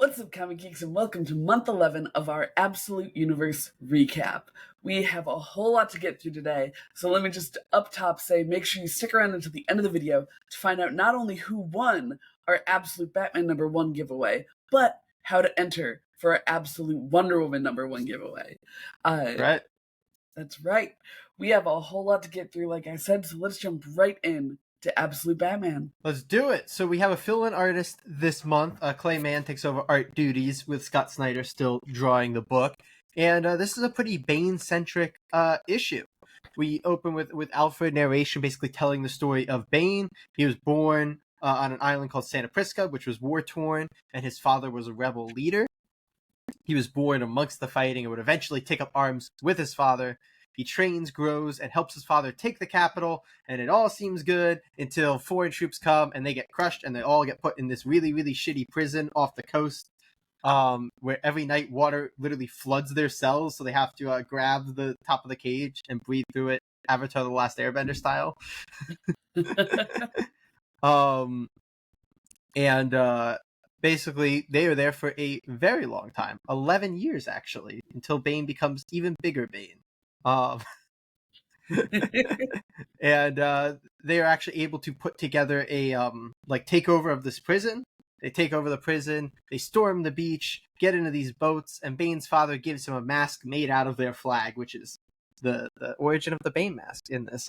What's up, Comic Geeks, and welcome to month 11 of our Absolute Universe recap. We have a whole lot to get through today, so let me just up top say make sure you stick around until the end of the video to find out not only who won our Absolute Batman #1 giveaway, but how to enter for our Absolute Wonder Woman #1 giveaway. Right. That's right. We have a whole lot to get through, like I said, so let's jump right in to Absolute Batman. Let's do it. So we have a fill-in artist this month. Clay Mann takes over art duties with Scott Snyder still drawing the book. And this is a pretty Bane-centric issue. We open with Alfred narration basically telling the story of Bane. He was born on an island called Santa Prisca, which was war-torn, and his father was a rebel leader. He was born amongst the fighting and would eventually take up arms with his father. He trains, grows, and helps his father take the capital, and it all seems good until foreign troops come and they get crushed and they all get put in this really, really shitty prison off the coast, where every night water literally floods their cells, so they have to grab the top of the cage and breathe through it, Avatar The Last Airbender style. Basically, they are there for a very long time, 11 years actually, until Bane becomes even bigger Bane. And they are actually able to put together a takeover of this prison. They take over the prison, they storm the beach, get into these boats, and Bane's father gives him a mask made out of their flag, which is the origin of the Bane mask in this.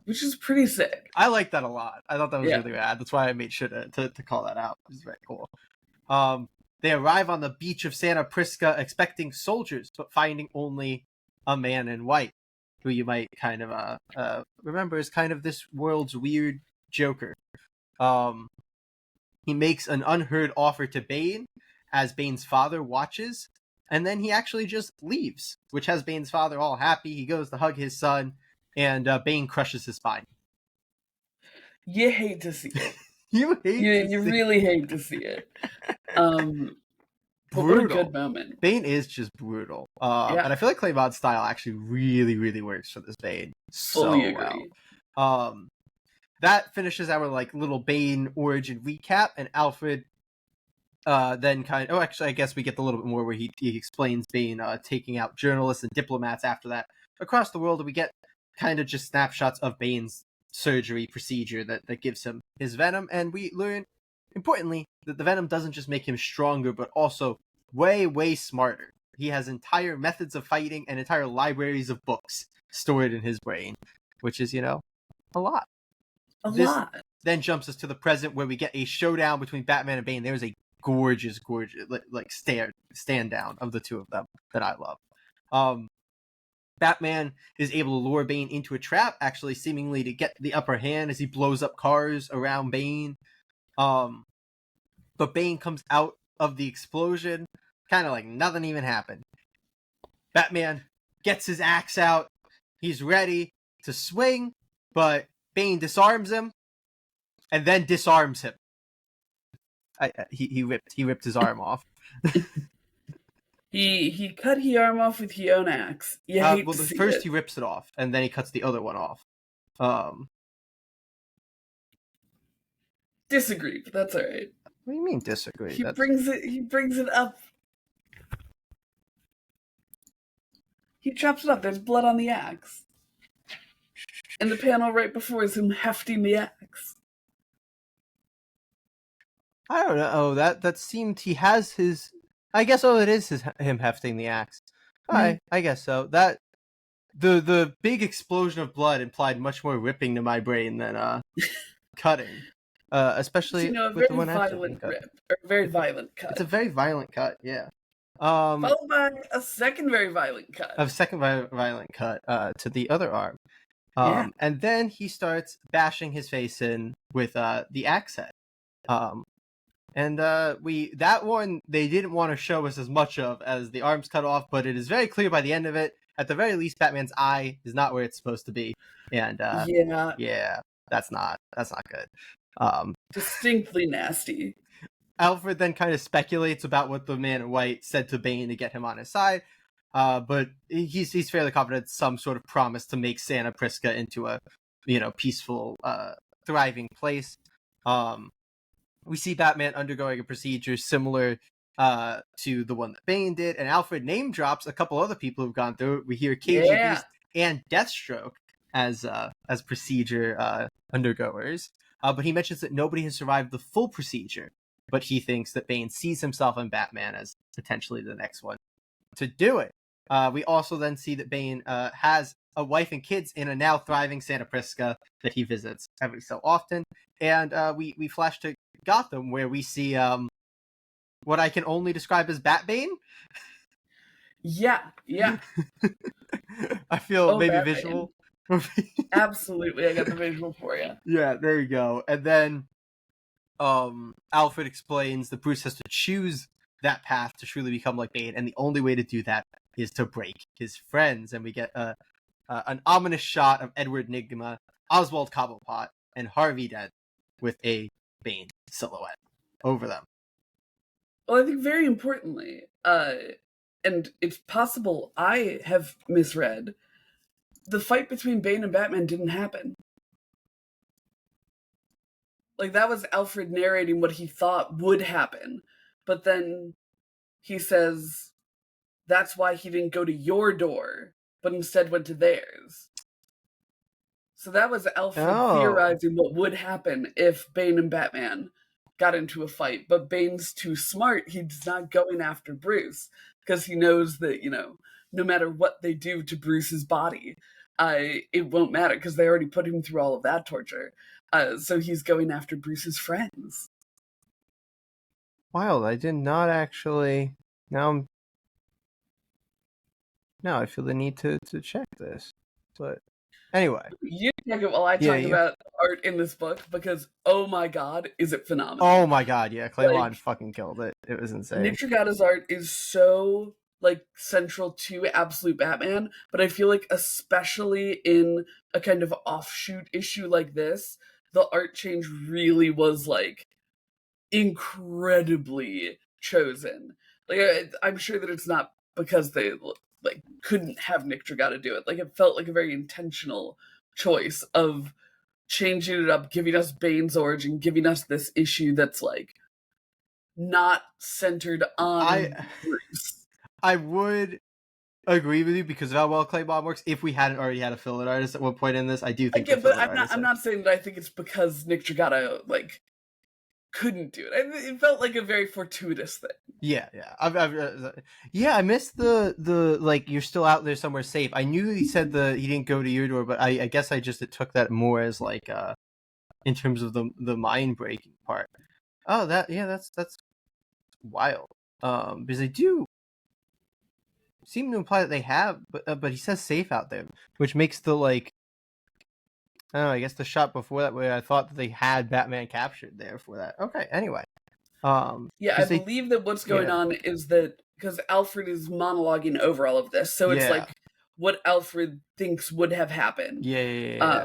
Which is pretty sick. I like that a lot. I thought that was really rad. That's why I made sure to call that out. It was very cool. They arrive on the beach of Santa Prisca expecting soldiers, but finding only a man in white, who you might kind of remember as kind of this world's weird Joker. He makes an unheard offer to Bane as Bane's father watches, and then he actually just leaves, which has Bane's father all happy. He goes to hug his son, and Bane crushes his spine. You hate to see it. You really hate to see it. But what a good moment. Bane is just brutal. And I feel like Clay Mann's style actually really, really works for this Bane. Fully agree. Well. That finishes our little Bane origin recap, and Alfred then I guess we get a little bit more where he explains Bane taking out journalists and diplomats after that across the world, and we get kind of just snapshots of Bane's surgery procedure that gives him his venom, and we learn, importantly, that the venom doesn't just make him stronger, but also way, way smarter. He has entire methods of fighting and entire libraries of books stored in his brain, which is, a lot. This then jumps us to the present, where we get a showdown between Batman and Bane. There's a gorgeous stand down of the two of them that I love. Batman is able to lure Bane into a trap, actually seemingly to get the upper hand as he blows up cars around Bane. But Bane comes out of the explosion kind of like nothing even happened. Batman gets his axe out. He's ready to swing, but Bane disarms him and then disarms him. He ripped his arm off. He cut his arm off with his own axe. First he rips it off, and then he cuts the other one off. Disagree, but that's all right. What do you mean disagree? He brings it up. He chops it up. There's blood on the axe. And the panel right before is him hefting the axe. I don't know. That seemed he has his. I guess it is him hefting the axe. I guess so. That the big explosion of blood implied much more ripping to my brain than cutting. Especially with the one violent rip or very violent cut. It's a very violent cut, yeah. Followed by a second very violent cut. A second violent cut to the other arm. And then he starts bashing his face in with the axe head. That one they didn't want to show us as much of as the arms cut off, but it is very clear by the end of it. At the very least, Batman's eye is not where it's supposed to be, and that's not good. Distinctly nasty. Alfred then kind of speculates about what the Man in White said to Bane to get him on his side, but he's fairly confident some sort of promise to make Santa Prisca into a peaceful, thriving place. We see Batman undergoing a procedure similar to the one that Bane did, and Alfred name drops a couple other people who've gone through it. We hear KG Yeah. Beast and Deathstroke as procedure undergoers, but he mentions that nobody has survived the full procedure. But he thinks that Bane sees himself in Batman as potentially the next one to do it. We also then see that Bane has a wife and kids in a now thriving Santa Prisca that he visits every so often. And we flash to Gotham, where we see what I can only describe as Batbane. Yeah. I feel maybe Batbane. visual. Absolutely, I got the visual for you. Yeah, there you go. And then Alfred explains that Bruce has to choose that path to truly become like Bane, and the only way to do that is to break his friends. And we get an ominous shot of Edward Nygma, Oswald Cobblepot, and Harvey Dent with a Bane silhouette over them. Well, I think very importantly, and it's possible I have misread, the fight between Bane and Batman didn't happen. Like, that was Alfred narrating what he thought would happen, but then he says that's why he didn't go to your door, but instead went to theirs. So that was Alfred theorizing what would happen if Bane and Batman got into a fight. But Bane's too smart. He's not going after Bruce because he knows that, no matter what they do to Bruce's body, it won't matter because they already put him through all of that torture. So he's going after Bruce's friends. Wild. I did not actually. Now I feel the need to check this. But anyway. You check it while I talk about art in this book, because oh my god, is it phenomenal. Oh my god, yeah. Claremont fucking killed it. It was insane. Nick Dragata's art is so central to Absolute Batman, but I feel like especially in a kind of offshoot issue like this, the art change really was incredibly chosen. I'm sure that it's not because they couldn't have Nick Dragata do it. It felt like a very intentional choice of changing it up, giving us Bane's origin, giving us this issue that's not centered on Bruce. I would agree with you because of how well Claremont works. If we hadn't already had a filler artist at one point in this, I do think. But I'm not saying that I think it's because Nick Dragata couldn't do it. It felt like a very fortuitous thing. Yeah. I missed the you're still out there somewhere safe. I knew he said he didn't go to your door, but I guess it took that more as in terms of the mind breaking part. Oh, that's wild. Because they do seem to imply that they have, but he says safe out there, which makes the I don't know, I guess the shot before that where I thought that they had Batman captured there for that. Okay, anyway. I believe that what's going on is that because Alfred is monologuing over all of this, so it's what Alfred thinks would have happened. Yeah.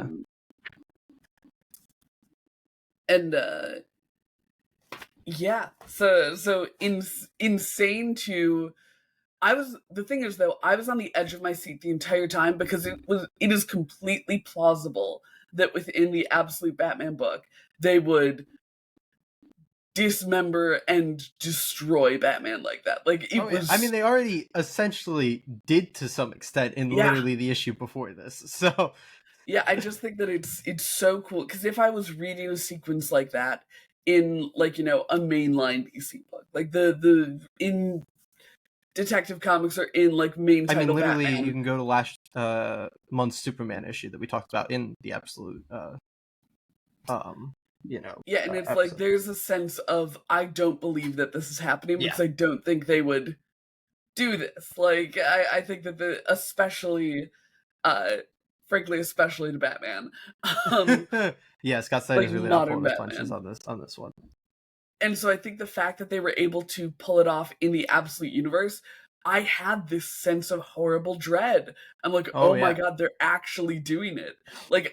So insane to. The thing is though, I was on the edge of my seat the entire time because it is completely plausible that within the Absolute Batman book they would dismember and destroy Batman like that. I mean, they already essentially did to some extent in literally the issue before this. So yeah, I just think that it's so cool because if I was reading a sequence like that in a mainline DC book, the in Detective Comics or in main title. I mean, literally, Batman. You can go to last month's Superman issue that we talked about in the Absolute. Yeah, and it's there's a sense of I don't believe that this is happening because I don't think they would do this. I think that especially to Batman. Scott Snyder's really not pulling his punches on this one. And so I think the fact that they were able to pull it off in the Absolute Universe, I had this sense of horrible dread. I'm my god, they're actually doing it.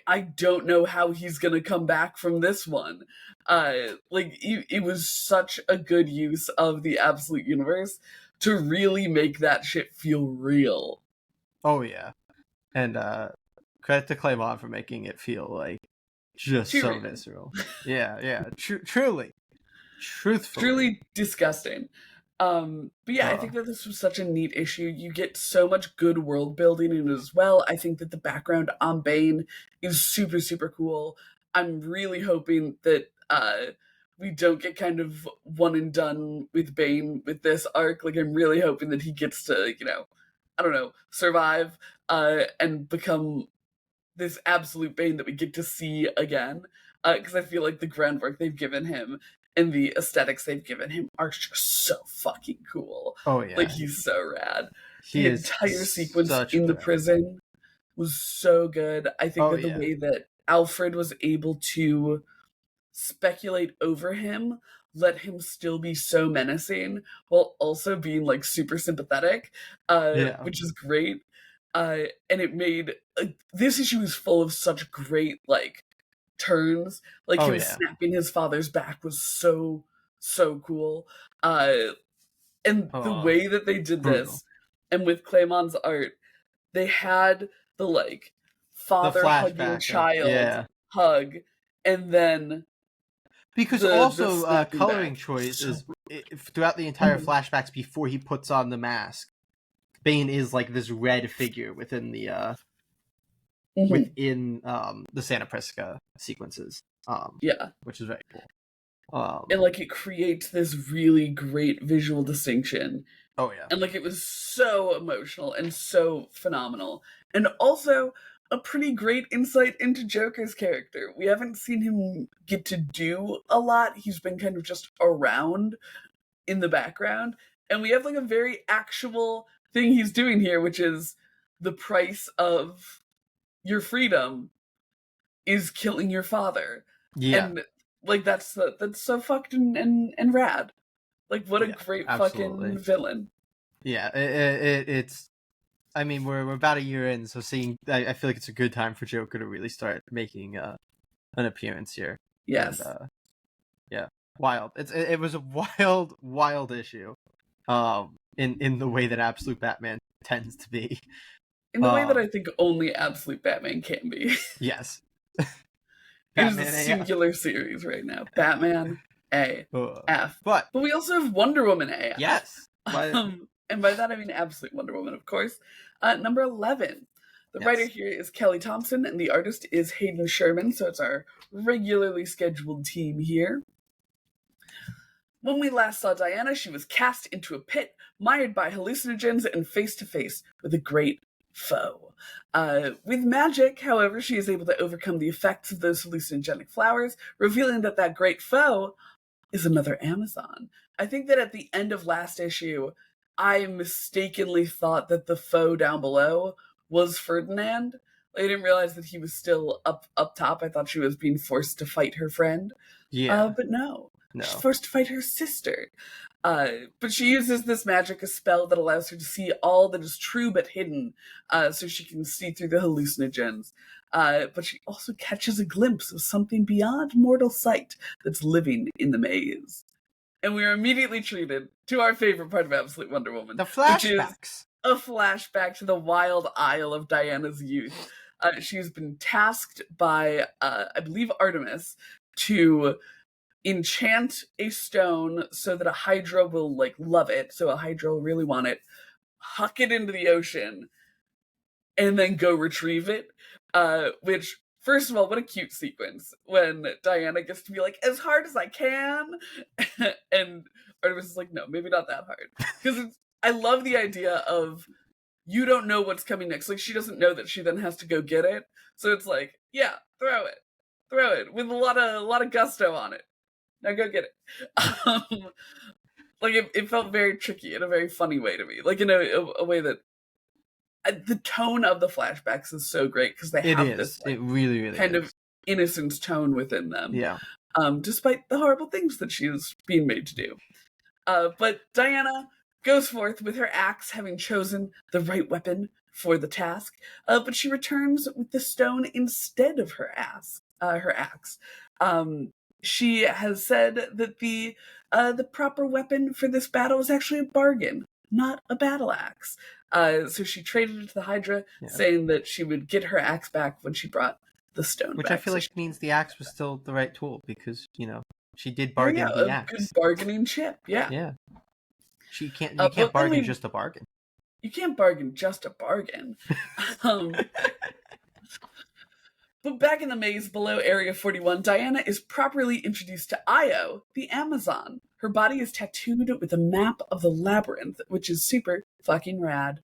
I don't know how he's gonna come back from this one. It was such a good use of the Absolute Universe to really make that shit feel real. Oh yeah. And credit to Claremont for making it feel just so visceral. Yeah. Truly. Truthfully. Truly disgusting. But yeah, I Uh, think that this was such a neat issue. You get so much good world building in it as well. I think that the background on Bane is super, super cool. I'm really hoping that we don't get kind of one and done with Bane with this arc. Like, I'm really hoping that he gets to, I don't know, survive and become this absolute Bane that we get to see again. Because I feel like the groundwork they've given him and the aesthetics they've given him are just so fucking cool. oh Like, yeah, he's so rad. he The is entire sequence such a in the badass. prison was so good. I think Oh that the yeah, way that Alfred was able to speculate over him let him still be so menacing while also being like super sympathetic, yeah. which is great. And it made this issue is full of such great like turns. Like Oh him yeah. snapping his father's back was so cool. Uh, and the Oh, way that they did brutal. this, and with Claymon's art, they had the like The father hugging flashback of child yeah. hug, and then Because the also snapping coloring back. choice So is throughout the entire mhm, flashbacks before he puts on the mask. Bane is like this red figure mhm. within the Santa Prisca sequences, Yeah. which is very cool. And like it creates this really great visual distinction. Oh yeah, And like it was so emotional and so phenomenal. And also a pretty great insight into Joker's character. We haven't seen him get to do a lot. He's been kind of just around in the background. And we have like a very actual thing he's doing here, which is the price of your freedom is killing your father. yeah, And like that's so fucked and rad. Like what a yeah, great fucking absolutely. villain. Yeah, it's. I mean, we're about a year in, so seeing, I feel like it's a good time for Joker to really start making an appearance here, and Yes. yeah, wild. It was a wild issue, in the way that Absolute Batman tends to be. In the way that Um, I think only Absolute Batman can be. yes, It is a Batman AF. singular series right now. Batman AF. But But we also have Wonder Woman AF. yes, but And by that I mean Absolute Wonder Woman, of course. Number 11. The writer yes, here is Kelly Thompson, and the artist is Hayden Sherman, so it's our regularly scheduled team here. When we last saw Diana, she was cast into a pit, mired by hallucinogens, and face to face with a great foe. With magic, however, she is able to overcome the effects of those hallucinogenic flowers, revealing that that great foe is another Amazon. I think that at the end of last issue, I mistakenly thought that the foe down below was Ferdinand. I didn't realize that he was still up top. I thought she was being forced to fight her friend. yeah, But no, she's no, forced to fight her sister. But she uses this magic, a spell that allows her to see all that is true but hidden, so she can see through the hallucinogens. But she also catches a glimpse of something beyond mortal sight that's living in the maze. And we are immediately treated to our favorite part of Absolute Wonder Woman, the which is flashbacks. a flashback to the wild isle of Diana's youth. She's been tasked by, I believe, Artemis to enchant a stone so that a hydra will like love it, so a hydra will really want it, huck it into the ocean, and then go retrieve it. Which, first of all, what a cute sequence when Diana gets to be like, as hard as I can, and Artemis is like, no, maybe not that hard, because I love the idea of you don't know what's coming next. Like she doesn't know that she then has to go get it, so it's like, yeah, throw it with a lot of gusto on it. Now go get it. Like it felt very tricky in a very funny way to me. Like in a way that the tone of the flashbacks is so great because they It have this is. like It really, really kind is. of innocence tone within them, Yeah. despite the horrible things that she is being made to do. But Diana goes forth with her axe, having chosen the right weapon for the task. But she returns with the stone instead of her axe. Her axe. She has said that the proper weapon for this battle is actually a bargain, not a battle axe. So she traded it to the Hydra, Yeah. saying that she would get her axe back when she brought the stone Which I back. feel So like means the axe was still the right tool because, she did there you bargain go, the a good axe. bargaining chip. Yeah. Yeah. You can't But bargain just a bargain. You can't bargain just a bargain. But back in the maze below Area 41, Diana is properly introduced to Io, the Amazon. Her body is tattooed with a map of the labyrinth, which is super fucking rad.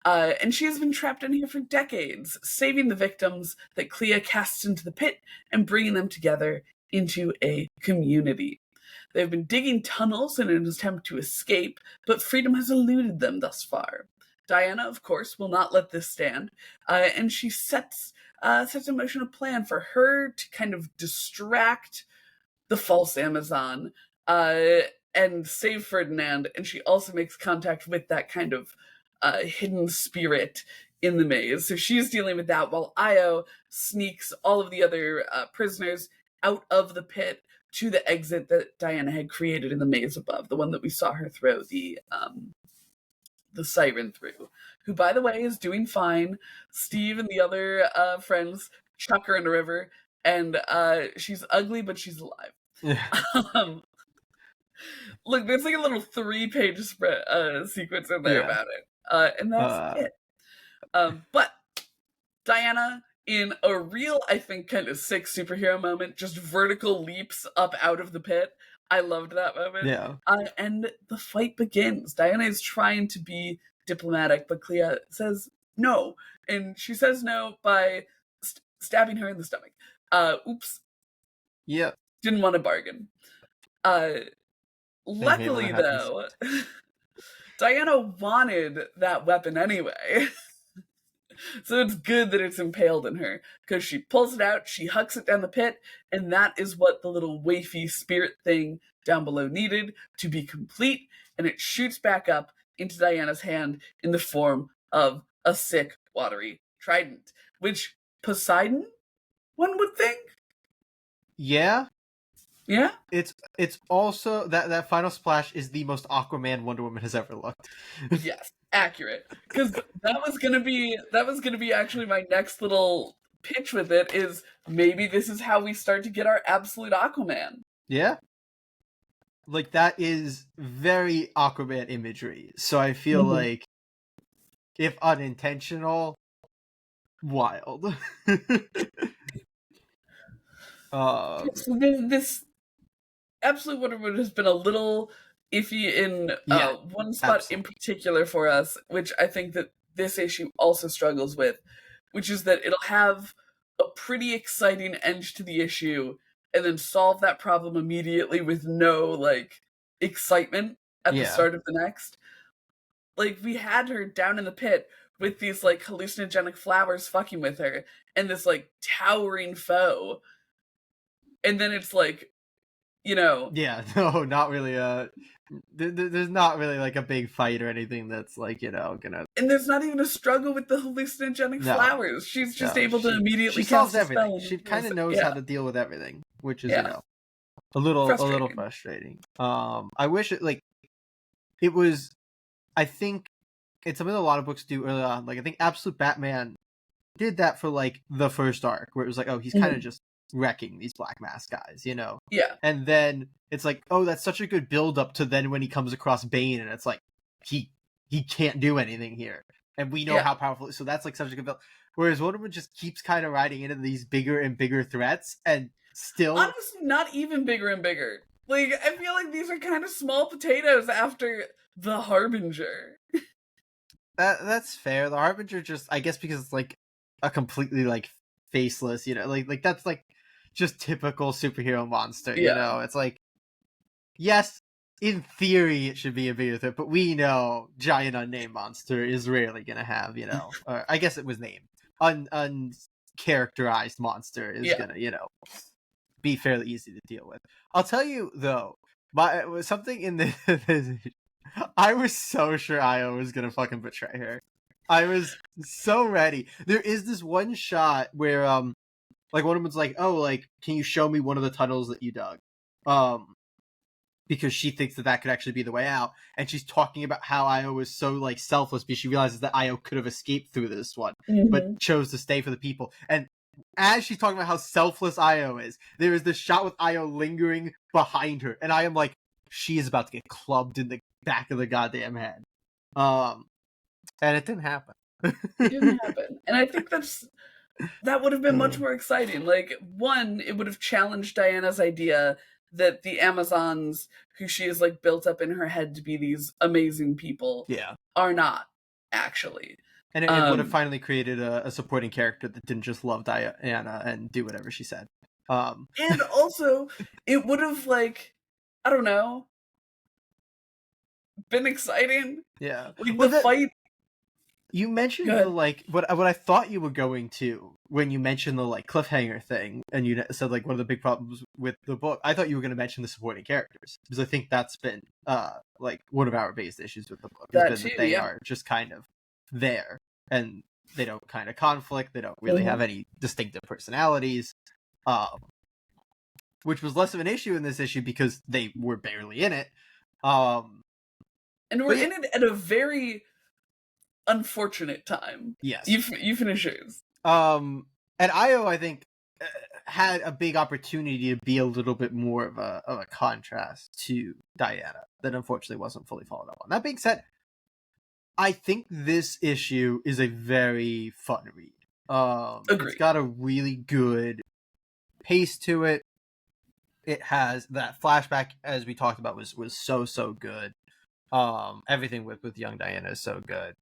And she has been trapped in here for decades, saving the victims that Clea casts into the pit and bringing them together into a community. They've been digging tunnels in an attempt to escape, but freedom has eluded them thus far. Diana, of course, will not let this stand, and she sets in motion a plan for her to kind of distract the false Amazon and save Ferdinand. And she also makes contact with that kind of hidden spirit in the maze. So she's dealing with that while Io sneaks all of the other prisoners out of the pit to the exit that Diana had created in the maze above, the one that we saw her throw the siren through, who, by the way, is doing fine. Steve and the other friends chuck her in a river, and she's ugly, but she's alive. Look, there's like a little 3-page sequence in there about it, and that's it. But Diana, in a real, I think, kind of sick superhero moment, just vertical leaps up out of the pit. I loved that moment. Yeah. And the fight begins. Diana is trying to be diplomatic, but Clea says no. And she says no by stabbing her in the stomach. Oops. Yep. Didn't want to bargain. Luckily, though, Diana wanted that weapon anyway. So it's good that it's impaled in her, because she pulls it out, she hucks it down the pit, and that is what the little wafy spirit thing down below needed to be complete, and it shoots back up into Diana's hand in the form of a sick, watery trident, which Poseidon, one would think? Yeah. Yeah? It's also that final splash is the most Aquaman Wonder Woman has ever looked. Yes, accurate. Because that was gonna be actually my next little pitch with it, is maybe this is how we start to get our absolute Aquaman. Yeah. Like, that is very Aquaman imagery. So I feel like, if unintentional, wild. So this absolute Wonder Woman has been a little iffy in one spot in particular for us, which I think that this issue also struggles with, which is that it'll have a pretty exciting end to the issue and then solve that problem immediately with no, like, excitement at the start of the next. Like, we had her down in the pit with these, like, hallucinogenic flowers fucking with her and this, like, towering foe. And then it's like, you know... Yeah, no, not really there's not really, like, a big fight or anything that's, like, gonna... And there's not even a struggle with the hallucinogenic flowers. She's just able to immediately she solves cast everything. a spell. She kind of knows how to deal with everything, which is, a little frustrating. I wish it was... I think it's something a lot of books do early on. Like, I think Absolute Batman did that for, like, the first arc, where it was like, oh, he's kind of just wrecking these Black Mask guys, Yeah. And then it's like, oh, that's such a good build up to then when he comes across Bane, and it's like, he can't do anything here, and we know how powerful. So that's like such a good build. Whereas Wonder Woman just keeps kind of riding into these bigger and bigger threats, and still, honestly, not even bigger and bigger. Like, I feel like these are kind of small potatoes after the Harbinger. That's fair. The Harbinger just, I guess, because it's like a completely like faceless, like that's like just typical superhero monster. It's like, yes, in theory it should be a bigger threat, but we know giant unnamed monster is rarely gonna have, or I guess it was named uncharacterized monster is gonna, be fairly easy to deal with. I'll tell you though, something in this I was so sure Io was gonna fucking betray her. I was so ready. There is this one shot where like one of them's like, oh, like, can you show me one of the tunnels that you dug? Because she thinks that could actually be the way out, and she's talking about how Io was so like selfless because she realizes that Io could have escaped through this one, but chose to stay for the people. And as she's talking about how selfless Io is, there is this shot with Io lingering behind her, and I am like, she is about to get clubbed in the back of the goddamn head. And it didn't happen. It didn't happen. And I think that would have been much more exciting. Like, one, it would have challenged Diana's idea that the Amazons, who she has like built up in her head to be these amazing people, are not actually. And it would have finally created a supporting character that didn't just love Diana and do whatever she said. And also, it would have, like, I don't know, been exciting. Yeah. Like, the fight. You mentioned the, like, what I thought you were going to when you mentioned the, like, cliffhanger thing, and you said, like, one of the big problems with the book. I thought you were going to mention the supporting characters, because I think that's been, like, one of our biggest issues with the book. That they are just kind of there, and they don't kind of conflict. They don't really have any distinctive personalities, which was less of an issue in this issue because they were barely in it. And we're in it at a very unfortunate time. Yes. You finish yours. And Io, I think, had a big opportunity to be a little bit more of a contrast to Diana that unfortunately wasn't fully followed up on. That being said, I think this issue is a very fun read. Agreed. It's got a really good pace to it. It has that flashback, as we talked about, was so good. Everything with young Diana is so good.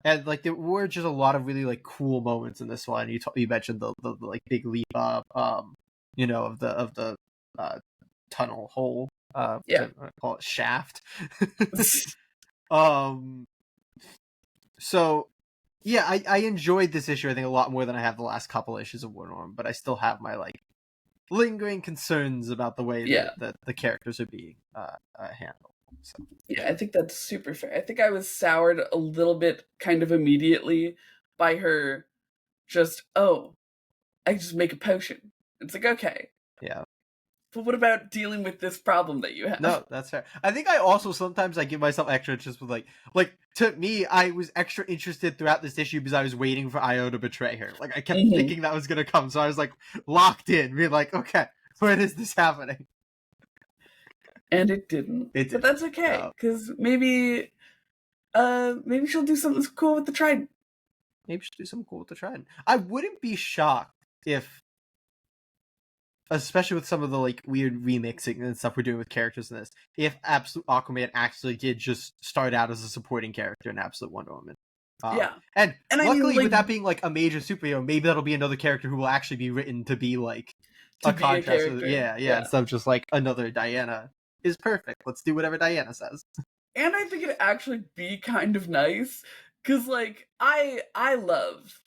And like there were just a lot of really like cool moments in this one. You mentioned the like big leap up, you know, of the tunnel hole. I call it shaft. So yeah, I enjoyed this issue, I think, a lot more than I have the last couple issues of Wonder Woman, but I still have my like lingering concerns about the way that the characters are being handled. So. Yeah, I think that's super fair. I think I was soured a little bit kind of immediately by her just, I just make a potion. It's like, okay. Yeah. But what about dealing with this problem that you have? No, that's fair. I think I also sometimes I give myself extra interest with like to me, I was extra interested throughout this issue because I was waiting for Io to betray her. Like I kept thinking that was gonna come, so I was like locked in, being like, okay, when is this happening? And it didn't. But that's okay, because maybe she'll do something cool with the Trident. Maybe she'll do something cool with the Trident. I wouldn't be shocked if, especially with some of the like weird remixing and stuff we're doing with characters in this, if Absolute Aquaman actually did just start out as a supporting character in Absolute Wonder Woman. And luckily, I mean, like, with that being like a major superhero, maybe that'll be another character who will actually be written to be like a contrast. Yeah, instead of just like another Diana is perfect. Let's do whatever Diana says. And I think it'd actually be kind of nice, because like I love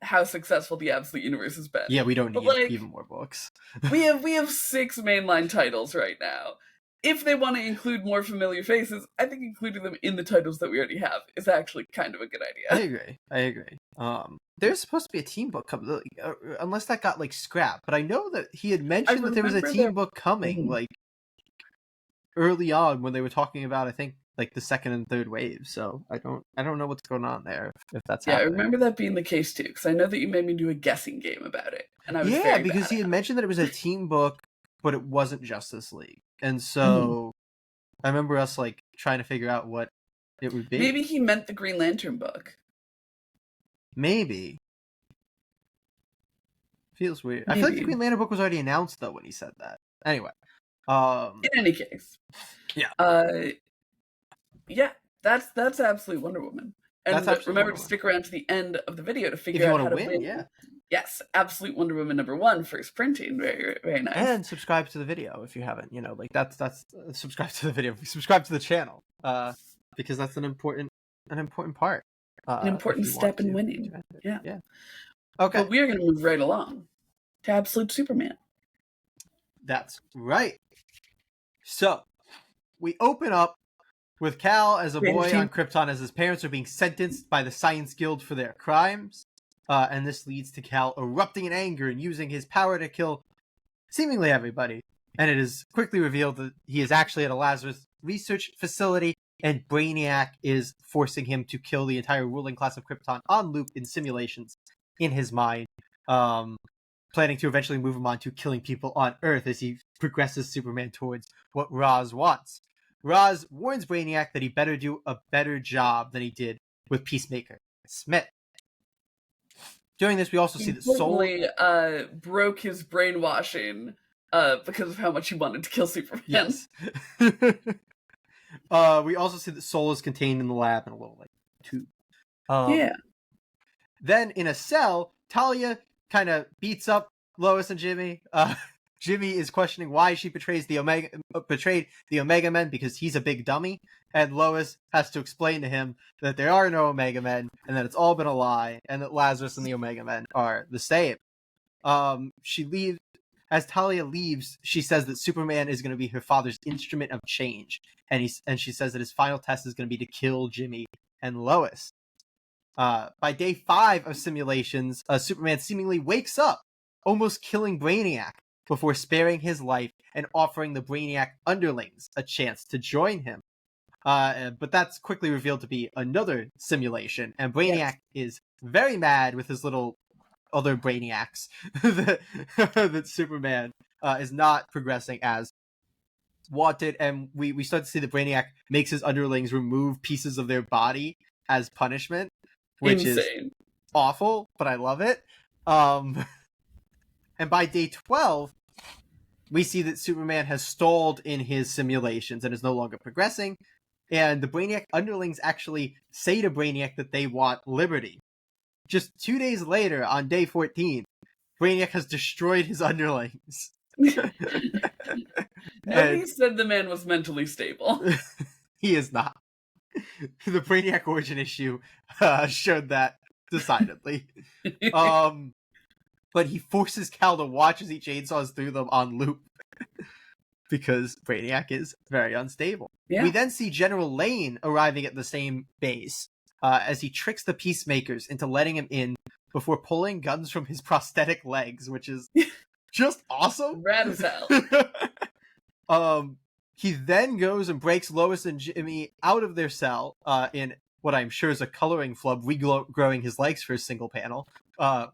how successful the Absolute Universe has been. Yeah, we don't need like, even more books. we have 6 mainline titles right now. If they want to include more familiar faces, I think including them in the titles that we already have is actually kind of a good idea. I agree. There's supposed to be a team book coming, unless that got like scrapped. But I know that he had mentioned that there was a team book coming, like early on when they were talking about, I think, like the second and third waves. So I don't know what's going on there if that's happening. I remember that being the case too, because I know that you made me do a guessing game about it, and I was very because he had mentioned that it was a team book, but it wasn't Justice League, and so I remember us like trying to figure out what it would be. Maybe he meant the Green Lantern book. Maybe. Feels weird. Maybe. I feel like the Green Lantern book was already announced though when he said that. Anyway. In any case. That's Absolute Wonder Woman. And remember to stick around to the end of the video to figure out how to win. Yeah. Yes, Absolute Wonder Woman #1, first printing. Very, very nice. And subscribe to the video if you haven't. You know, like that's subscribe to the video. Subscribe to the channel. Because that's an important part. An important step in winning. Yeah. Okay. But we are going to move right along to Absolute Superman. That's right. So, we open up with Cal as a boy on Krypton as his parents are being sentenced by the Science Guild for their crimes. And this leads to Cal erupting in anger and using his power to kill seemingly everybody. And it is quickly revealed that he is actually at a Lazarus research facility, and Brainiac is forcing him to kill the entire ruling class of Krypton on loop in simulations in his mind. Planning to eventually move him on to killing people on Earth as he progresses Superman towards what Ra's wants. Roz warns Brainiac that he better do a better job than he did with Peacemaker Smith. During this, we also see that Soul broke his brainwashing because of how much he wanted to kill Superman. Yes. We also see that Soul is contained in the lab in a little tube. Yeah. Then in a cell, Talia kind of beats up Lois and Jimmy. Jimmy is questioning why she betrayed the Omega Men because he's a big dummy, and Lois has to explain to him that there are no Omega Men and that it's all been a lie, and that Lazarus and the Omega Men are the same. She leaves. As Talia leaves, she says that Superman is going to be her father's instrument of change, and she says that his final test is going to be to kill Jimmy and Lois. By day 5 of simulations, Superman seemingly wakes up, almost killing Brainiac, before sparing his life and offering the Brainiac underlings a chance to join him. But that's quickly revealed to be another simulation, and Brainiac is very mad with his little other Brainiacs that Superman is not progressing as wanted, and we start to see that Brainiac makes his underlings remove pieces of their body as punishment, which is awful, but I love it. And by day 12, we see that Superman has stalled in his simulations and is no longer progressing, and the Brainiac underlings actually say to Brainiac that they want liberty. Just 2 days later, on day 14, Brainiac has destroyed his underlings. Nobody said the man was mentally stable. He is not. The Brainiac origin issue showed that decidedly. But he forces Cal to watch as he chainsaws through them on loop because Brainiac is very unstable. Yeah. We then see General Lane arriving at the same base as he tricks the Peacemakers into letting him in before pulling guns from his prosthetic legs, which is just awesome. Rad as hell. He then goes and breaks Lois and Jimmy out of their cell in what I'm sure is a coloring flub, regrowing his legs for a single panel,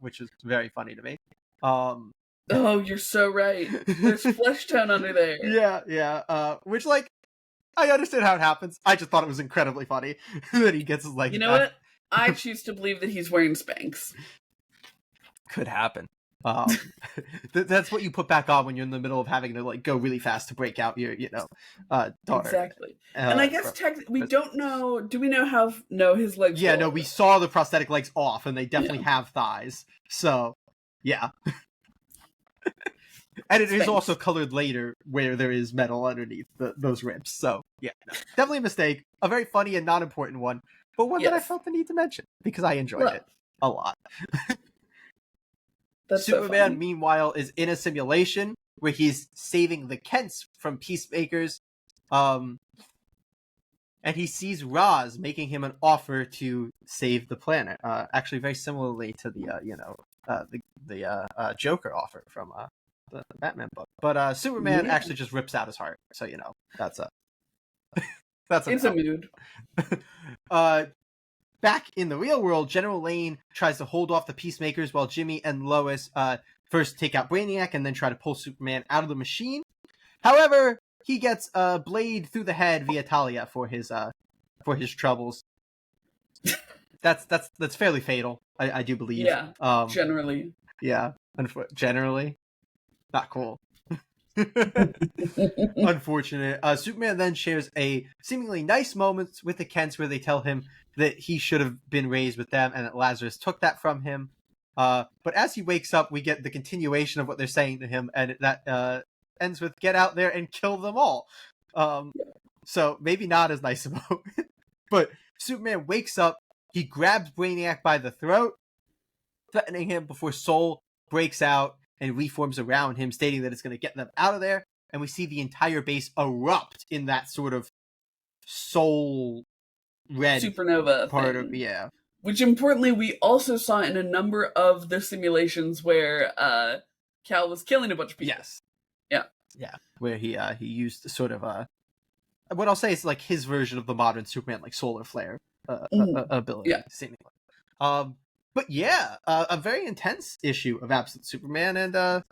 which is very funny to me. Oh, you're so right. There's flesh tone under there. Yeah. Which, like, I understand how it happens. I just thought it was incredibly funny that he gets his legs. You know what? I choose to believe that he's wearing Spanx. Could happen. That's what you put back on when you're in the middle of having to go really fast to break out your, daughter. Exactly. And I guess we don't know. Do we know how? No, his legs. Yeah, no, we saw the prosthetic legs off, and they definitely have thighs. So, yeah. And it is also colored later where there is metal underneath those ribs. So, yeah, no, definitely a mistake. A very funny and not important one, but one that I felt the need to mention because I enjoyed it a lot. Superman, so meanwhile, is in a simulation where he's saving the Kents from Peacemakers. And he sees Roz making him an offer to save the planet. Actually, very similarly to the Joker offer from the Batman book. But Superman actually just rips out his heart. So, that's it's a mood. Back in the real world, General Lane tries to hold off the Peacemakers while Jimmy and Lois first take out Brainiac and then try to pull Superman out of the machine. However, he gets a blade through the head via Talia for his troubles. That's fairly fatal, I do believe. Yeah, generally. Yeah, generally. Not cool. Unfortunate. Superman then shares a seemingly nice moment with the Kents where they tell him that he should have been raised with them and that Lazarus took that from him. But as he wakes up, we get the continuation of what they're saying to him, and that ends with "get out there and kill them all." So maybe not as nice a moment. But Superman wakes up, he grabs Brainiac by the throat, threatening him before Soul breaks out and reforms around him, stating that it's going to get them out of there. And we see the entire base erupt in that sort of soul red supernova part thing. Of yeah. Which importantly, we also saw in a number of the simulations where Cal was killing a bunch of people. Yes. Yeah. Where he used sort of what I'll say is like his version of the modern Superman, like solar flare ability, seemingly. But yeah, a very intense issue of Absolute Superman, and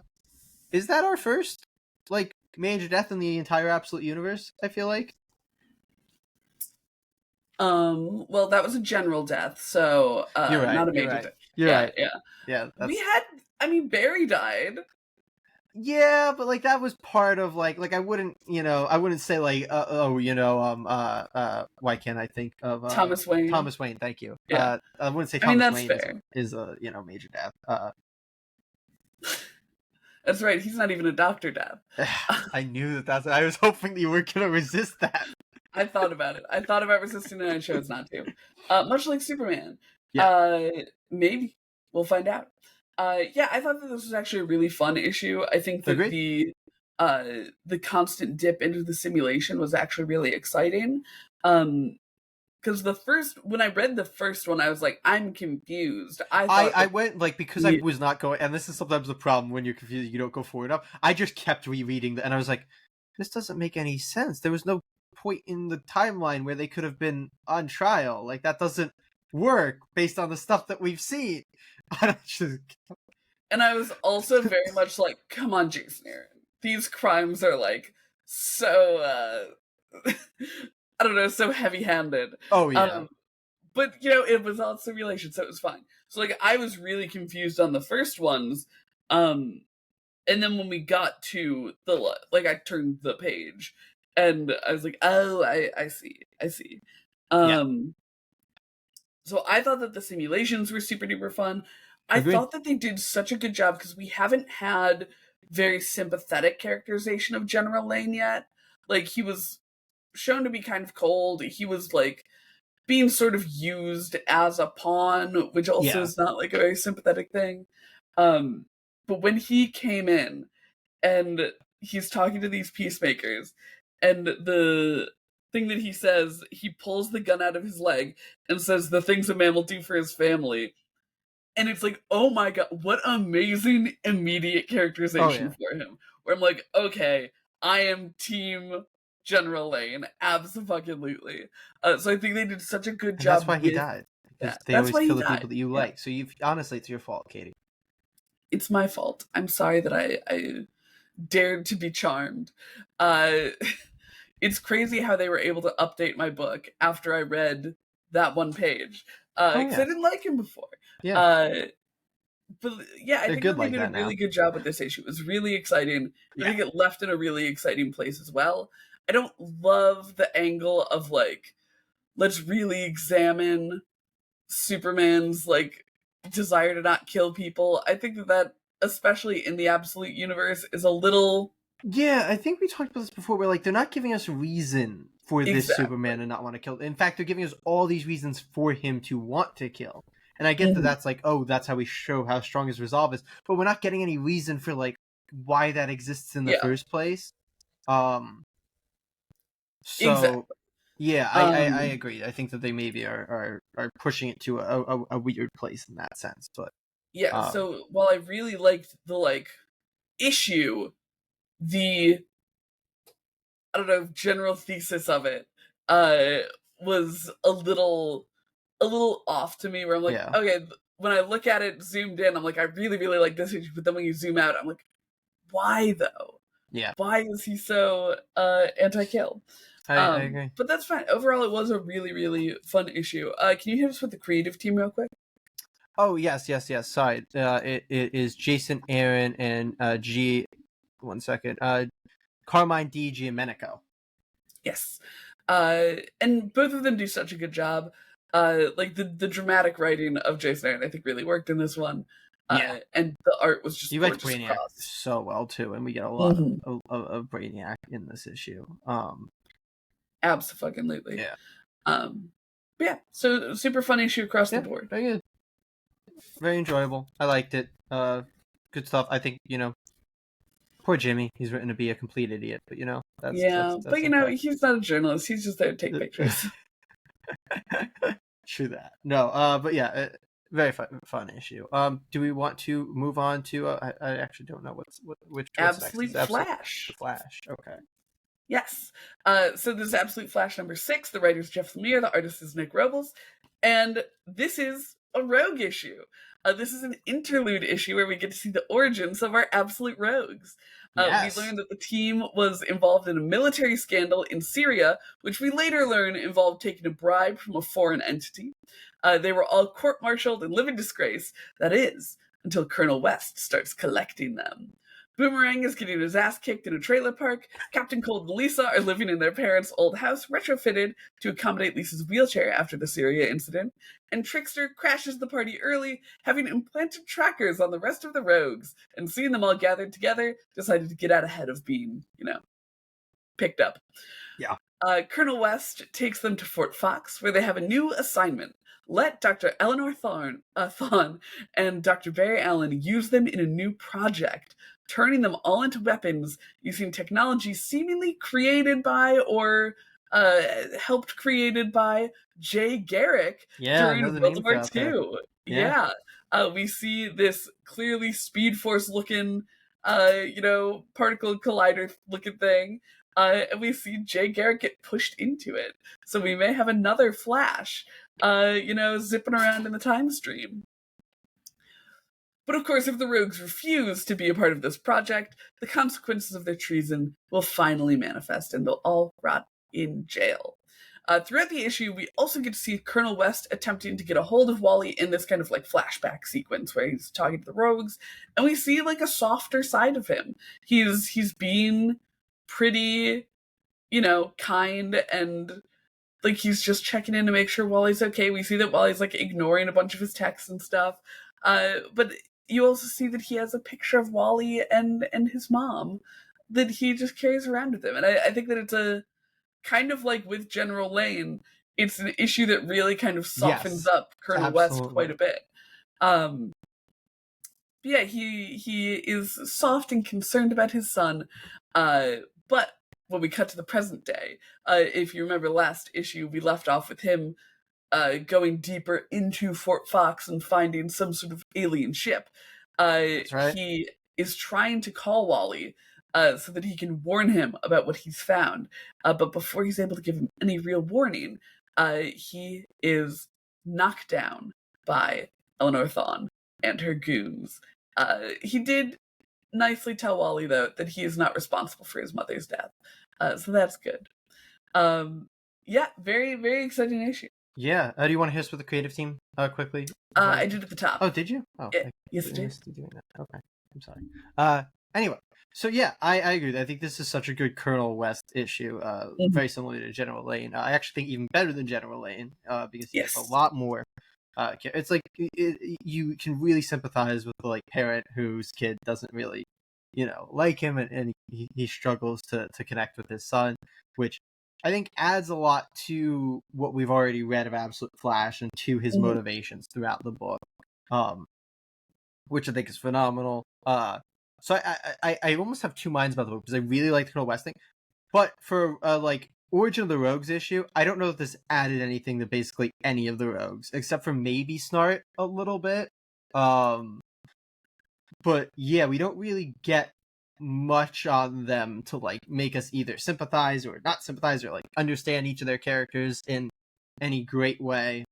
is that our first like major death in the entire Absolute universe? I feel like Well, that was a general death, so You're right. not a You're major right. death. You're Yeah, right. yeah. Yeah, We that's had, I mean, Barry died. yeah, but like that was part of like I wouldn't I wouldn't say like why can't I think of Thomas Wayne. Thomas Wayne? Thank you. Yeah. I wouldn't say I mean, Thomas that's Wayne fair. is a major death. That's right. He's not even a Doctor Death. I knew that's. I was hoping that you were gonna resist that. I thought about it. I thought about resisting it and I chose not to. Much like Superman. Yeah, Maybe. We'll find out. Yeah, I thought that this was actually a really fun issue. I think that agreed. the constant dip into the simulation was actually really exciting. Because when I read the first one, I was like, I'm confused. I went like because I Yeah. was not going, and this is sometimes the problem when you're confused, you don't go forward enough. I just kept rereading, and I was like, this doesn't make any sense. There was no point in the timeline where they could have been on trial. Like that doesn't work based on the stuff that we've seen. I just And I was also very much like, come on, Jason Aaron. These crimes are like so I don't know, so heavy handed. oh yeah, But it was all simulation, so it was fine. So like I was really confused on the first ones. And then when we got to I turned the page and I was like, oh, I see. I see. yeah, So I thought that the simulations were super duper fun. I agreed. thought that they did such a good job because we haven't had very sympathetic characterization of General Lane yet. Like he was shown to be kind of cold. He was like being sort of used as a pawn, which also Yeah, is not like a very sympathetic thing. But when he came in and he's talking to these peacemakers, and the thing that he says, he pulls the gun out of his leg and says the things a man will do for his family. And it's like, oh my god, what amazing immediate oh characterization yeah, for him. Where I'm like, okay, I am team General Lane, absolutely. So I think they did such a good and that's job why he with died because that. they That's always why he kill the died. people that you Yeah. like. So you honestly, it's your fault, Katie. It's my fault. I'm sorry that I dared to be charmed. Uh, it's crazy how they were able to update my book after I read that one page. Oh Because I yeah, didn't like him before. yeah, Uh, but yeah, I they're think good that they like did a that now. really good job with this issue. It was really exciting. I Yeah. think it left in a really exciting place as well. I don't love the angle of like, let's really examine Superman's like desire to not kill people. I think that especially in the absolute universe is a little Yeah, I think we talked about this before. Where like they're not giving us reason for this exactly. Superman to not want to kill. In fact, they're giving us all these reasons for him to want to kill. And I get that Mhm. that's like, oh, that's how we show how strong his resolve is. But we're not getting any reason for like why that exists in the Yeah, first place. Um. So exactly. yeah, I Um, agree. I think that they maybe are pushing it to a weird place in that sense. But yeah, um, so while I really liked the like issue, the I don't know, general thesis of it uh was a little off to me where I'm like, yeah, okay, when I look at it zoomed in, I'm like, I really, really like this issue, but then when you zoom out, I'm like, why though? yeah, Why is he so anti-kill? I agree. But that's fine. Overall, it was a really, really fun issue. Can you hit us with the creative team real quick? Oh yes, yes, yes. Sorry, it is Jason Aaron and G. One second. Carmine D. Giamenico. Yes. And both of them do such a good job. Like the dramatic writing of Jason Aaron, I think really worked in this one. Yeah, And the art was just he writes gorgeous Brainiac across. so well too, and we get a lot Mm-hmm. of Brainiac in this issue. Absolutely. Yeah, But yeah, so super fun issue across the yeah, board. very good, very enjoyable. I liked it. Good stuff. I think poor Jimmy. He's written to be a complete idiot, but Yeah, but that's okay. he's not a journalist. He's just there to take pictures. True that. No, but yeah, very fun issue. Do we want to move on to? I actually don't know what's next. Is Absolute Absolute Flash. Flash? Okay. Yes. So this is Absolute Flash number 6. The writer is Jeff Lemire. The artist is Nick Robles. And this is a rogue issue. This is an interlude issue where we get to see the origins of our absolute rogues. We Yes. learned that the team was involved in a military scandal in Syria, which we later learn involved taking a bribe from a foreign entity. They were all court-martialed and live in disgrace, that is, until Colonel West starts collecting them. Boomerang is getting his ass kicked in a trailer park. Captain Cold and Lisa are living in their parents' old house, retrofitted to accommodate Lisa's wheelchair after the Syria incident. And Trickster crashes the party early, having implanted trackers on the rest of the rogues, and seeing them all gathered together, decided to get out ahead of being, picked up. Yeah. Colonel West takes them to Fort Fox, where they have a new assignment. Let Dr. Eleanor Thorne and Dr. Barry Allen use them in a new project, turning them all into weapons using technology seemingly created by or helped created by Jay Garrick during Another World name War drop there. II. Yeah. Yeah. We see this clearly Speed Force looking, particle collider looking thing. And we see Jay Garrick get pushed into it. So we may have another Flash, zipping around in the time stream. But of course, if the rogues refuse to be a part of this project, the consequences of their treason will finally manifest and they'll all rot in jail. Throughout the issue, we also get to see Colonel West attempting to get a hold of Wally in this kind of like flashback sequence where he's talking to the rogues, and we see like a softer side of him. He's being pretty, kind, and like he's just checking in to make sure Wally's okay. We see that Wally's like ignoring a bunch of his texts and stuff. But you also see that he has a picture of Wally and his mom that he just carries around with him. And I think that it's a kind of like with General Lane, it's an issue that really kind of softens Yes. up Colonel West Absolutely. quite a bit. Yeah, he is soft and concerned about his son. But when we cut to the present day, if you remember last issue, we left off with him going deeper into Fort Fox and finding some sort of alien ship. That's right. He is trying to call Wally so that he can warn him about what he's found. But before he's able to give him any real warning, he is knocked down by Eleanor Thawne and her goons. He did nicely tell Wally, though, that he is not responsible for his mother's death. So that's good. Yeah, very, very exciting issue. Yeah. Do you want to hit us with the creative team quickly? I did at the top. Oh, did you? Oh, yes, I did. Doing that. Okay, I'm sorry. Anyway, so yeah, I agree. I think this is such a good Colonel West issue. Very similar to General Lane. I actually think even better than General Lane because he has a lot more. It's like you can really sympathize with the like parent whose kid doesn't really, like him, and he struggles to connect with his son, which I think adds a lot to what we've already read of Absolute Flash and to his motivations throughout the book, which I think is phenomenal. So I almost have two minds about the book because I really like the Colonel West thing, but for like Origin of the Rogues issue, I don't know if this added anything to basically any of the rogues except for maybe Snart a little bit. But yeah, we don't really get much on them to like make us either sympathize or not sympathize or like understand each of their characters in any great way.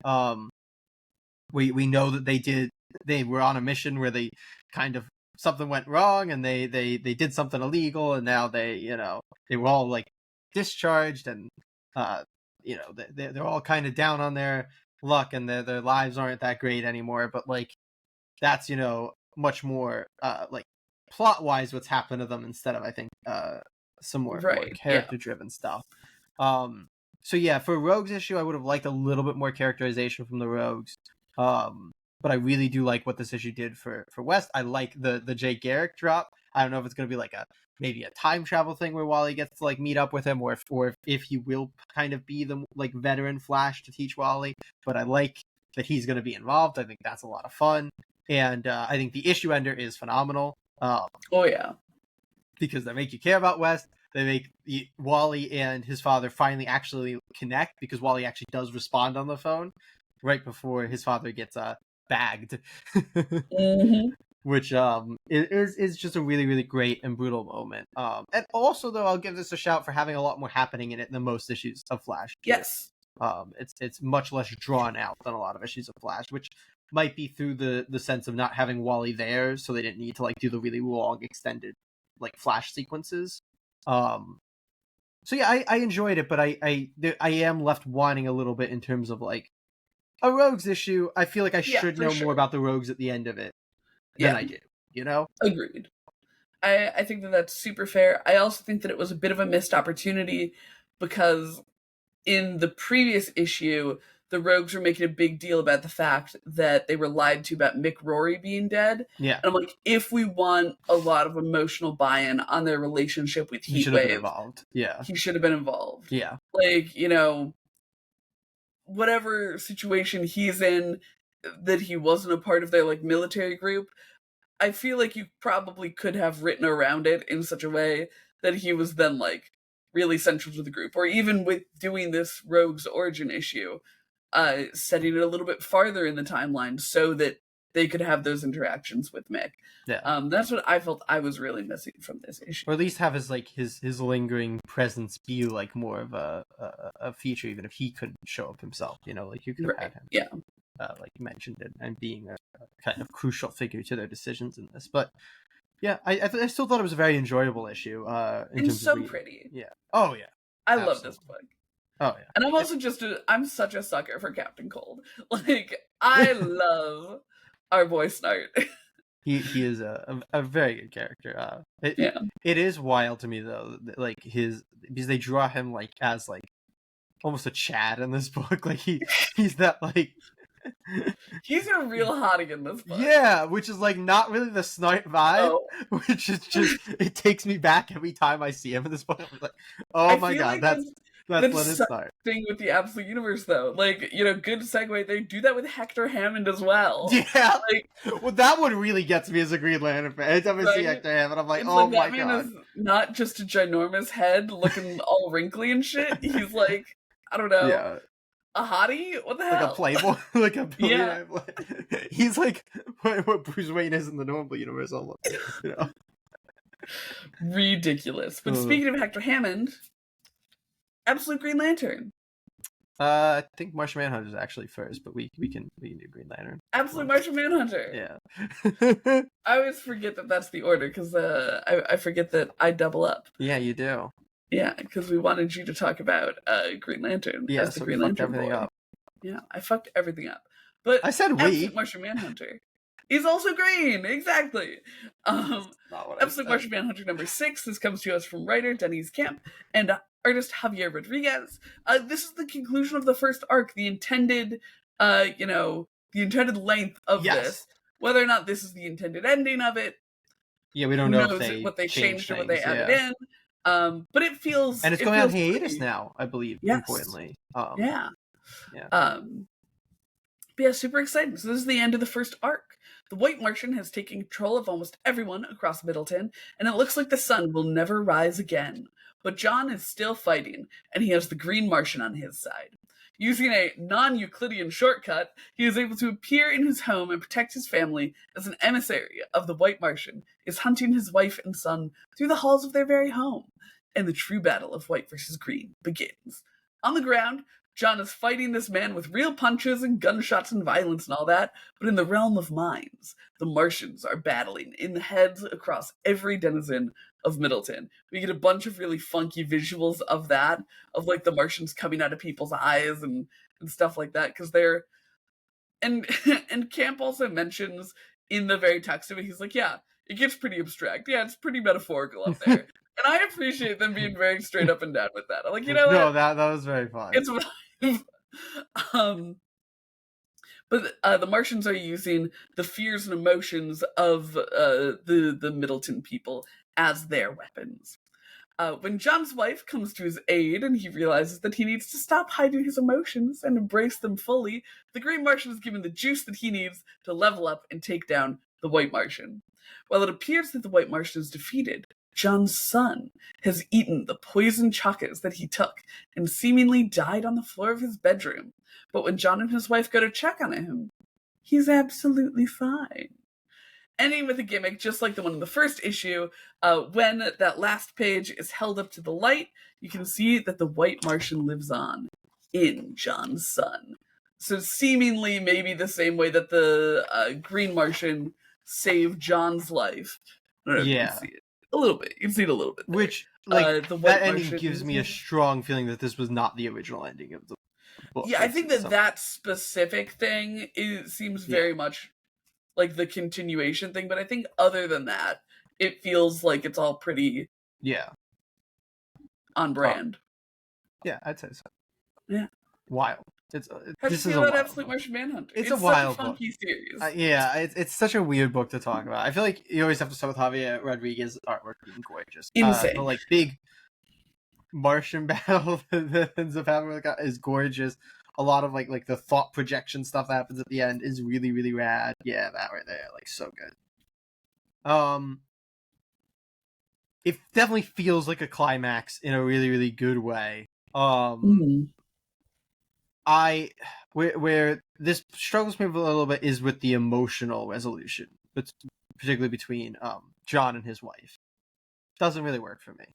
We know that they were on a mission where they kind of something went wrong and they did something illegal, and now they were all like discharged, and they're all kind of down on their luck, and their lives aren't that great anymore. But like that's much more like plot wise what's happened to them instead of I think some more character driven stuff. So yeah, for Rogues issue I would have liked a little bit more characterization from the Rogues, but I really do like what this issue did for West. I like the Jay Garrick drop. I don't know if it's going to be like maybe a time travel thing where Wally gets to like meet up with him, or if he will kind of be the like veteran Flash to teach Wally, but I like that he's going to be involved. I think that's a lot of fun, and I think the issue ender is phenomenal. Oh yeah, because they make you care about West. They make Wally and his father finally actually connect, because Wally actually does respond on the phone right before his father gets bagged, which is just a really, really great and brutal moment. And also, though, I'll give this a shout for having a lot more happening in it than most issues of Flash. Yes. It's much less drawn out than a lot of issues of Flash, which might be through the sense of not having Wally there, so they didn't need to like do the really long extended like flash sequences. So yeah, I enjoyed it, but I am left wanting a little bit in terms of like a Rogues issue. I feel like I Yeah, should for know sure. more about the Rogues at the end of it than Yeah, I do. You know? agreed. I think that that's super fair. I also think that it was a bit of a missed opportunity because in the previous issue, the Rogues were making a big deal about the fact that they were lied to about Mick Rory being dead. Yeah, And I'm like, if we want a lot of emotional buy-in on their relationship with he should have been Heatwave, involved. Yeah, he should have been involved. yeah, Like, whatever situation he's in, that he wasn't a part of their like military group, I feel like you probably could have written around it in such a way that he was then like really central to the group, or even with doing this Rogue's origin issue, setting it a little bit farther in the timeline so that they could have those interactions with Mick. yeah. That's what I felt I was really missing from this issue. Or at least have his lingering presence be like more of a feature, even if he couldn't show up himself. You know, like you could have had him. Yeah. Like you mentioned, and being a kind of crucial figure to their decisions in this. But yeah, I still thought it was a very enjoyable issue. And so pretty. Yeah. Oh yeah. I love this book. Oh yeah. And I'm also I'm such a sucker for Captain Cold. Like, I love our boy Snart. He is a very good character. It is wild to me though, like because they draw him like as like almost a Chad in this book. Like he's that like he's a real hottie in this book. Yeah, which is like not really the Snart vibe, which is just it takes me back every time I see him in this book. I'm like, oh my god, like that's what is Snart. Thing with the Absolute Universe though, like good segue. They do that with Hector Hammond as well. Yeah, like well, that one really gets me as a Green Lantern fan. Anytime I see Hector Hammond, I'm like, it's oh like, my that man god, is not just a ginormous head looking all wrinkly and shit. He's like, I don't know. Yeah. A hottie? What the hell? Like a playboy? Like a yeah. He's like what Bruce Wayne is in the normal universe almost. You know? Ridiculous. But speaking of Hector Hammond, Absolute Green Lantern. I think Martian Manhunter is actually first, but we can do Green Lantern. Absolute Martian Manhunter. Yeah. I always forget that that's the order because I forget that I double up. Yeah, you do. Yeah, because we wanted you to talk about Green Lantern. Yeah, as the so Green we Lantern fucked everything boy. up. Yeah, I fucked everything up. But I said Absolute Martian Manhunter. He's also green, exactly. Absolute Martian Manhunter number 6. This comes to us from writer Denise Camp and artist Javier Rodriguez. This is the conclusion of the first arc, the intended, the intended length of this. Whether or not this is the intended ending of it, yeah, we don't know what they changed or what they added in. But it feels, and it's going on hiatus now, I believe. Yes. Importantly, yeah. But yeah, super exciting. So this is the end of the first arc. The White Martian has taken control of almost everyone across Middleton, and it looks like the sun will never rise again. But John is still fighting, and he has the Green Martian on his side. Using a non-Euclidean shortcut, he is able to appear in his home and protect his family as an emissary of the White Martian is hunting his wife and son through the halls of their very home. And the true battle of White versus Green begins. On the ground, John is fighting this man with real punches and gunshots and violence and all that, but in the realm of minds, the Martians are battling in the heads across every denizen of Middleton. We get a bunch of really funky visuals of that, of like the Martians coming out of people's eyes and stuff like that, because they're... And Camp also mentions in the very text of it, he's like, yeah, it gets pretty abstract. Yeah, it's pretty metaphorical up there. And I appreciate them being very straight up and down with that. I'm like, you know what? No, that was very fun. It's but the Martians are using the fears and emotions of the Middleton people as their weapons. When John's wife comes to his aid and he realizes that he needs to stop hiding his emotions and embrace them fully, the Green Martian is given the juice that he needs to level up and take down the White Martian. While it appears that the White Martian is defeated, John's son has eaten the poison chocolates that he took and seemingly died on the floor of his bedroom. But when John and his wife go to check on him, he's absolutely fine. Ending with a gimmick just like the one in the first issue, when that last page is held up to the light, you can see that the White Martian lives on in John's son. So seemingly maybe the same way that the Green Martian saved John's life. I don't know if you can see it. A little bit. You can see it a little bit there. Which, like, the that White ending Martian gives me a strong feeling that this was not the original ending of the book. Yeah, I think It's that specific thing seems very much like the continuation thing, but I think other than that, it feels like it's all pretty on brand. Yeah, I'd say so. Yeah. Wild. How'd you feel about Absolute Martian Manhunter? It's It's a such a wild book. funky series. It's such a weird book to talk about. I feel like you always have to start with Javier Rodriguez's artwork being gorgeous. Insane. The like big Martian battle that ends up happening is gorgeous. A lot of like the thought projection stuff that happens at the end is really, really rad. Yeah, that right there, like so good. It definitely feels like a climax in a really, really good way. Where this struggles me a little bit is with the emotional resolution, but particularly between John and his wife. Doesn't really work for me.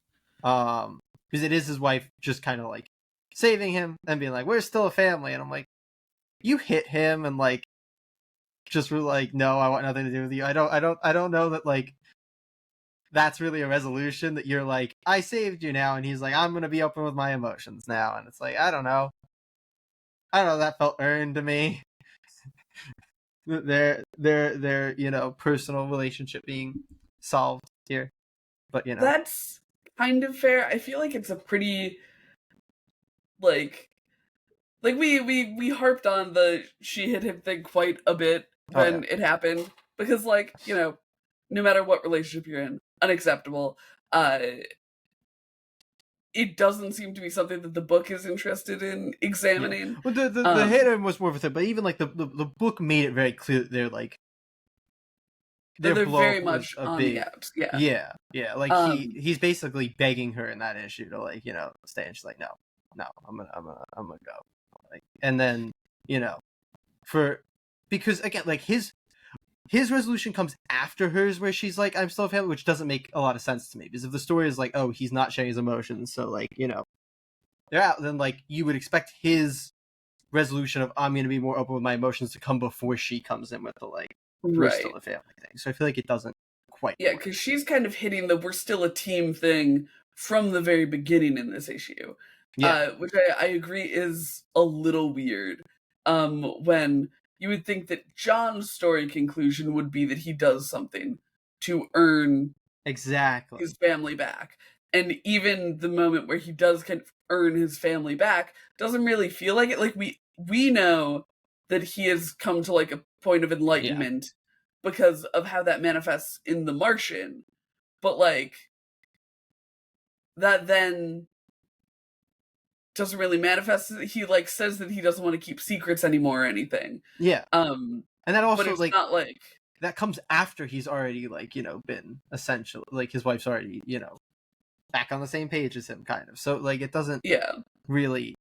Because it is his wife just kind of like saving him and being like, "We're still a family," and I'm like, "You hit him," and like just were like, "No, I want nothing to do with you." I don't know that like that's really a resolution that you're like, "I saved you now," and he's like, "I'm gonna be open with my emotions now," and it's like, I don't know. That felt earned to me. their personal relationship being solved here, but that's kind of fair. I feel like it's a pretty like we harped on the she hit him thing quite a bit when it happened because like no matter what relationship you're in, unacceptable. It doesn't seem to be something that the book is interested in examining. Well, the hit him was more of a thing, but even like the book made it very clear that they're like they're very much on the outs. Yeah. Like he's basically begging her in that issue to like stay, and she's like, no, I'm gonna go. Like, and then because again, like his resolution comes after hers, where she's like, I'm still a family, which doesn't make a lot of sense to me. Because if the story is like, oh, he's not sharing his emotions, so like they're out, then like you would expect his resolution of I'm going to be more open with my emotions to come before she comes in with the like we're still a family thing. So I feel like it doesn't quite work. Because she's kind of hitting the we're still a team thing from the very beginning in this issue. Which I agree is a little weird. When you would think that John's story conclusion would be that he does something to earn exactly his family back. And even the moment where he does kind of earn his family back doesn't really feel like it. Like we know that he has come to like a point of enlightenment because of how that manifests in The Martian. But like that then doesn't really manifest. He like says that he doesn't want to keep secrets anymore or anything. And that also but it's like not like that comes after he's already like been essentially like his wife's already back on the same page as him, kind of. So like it doesn't really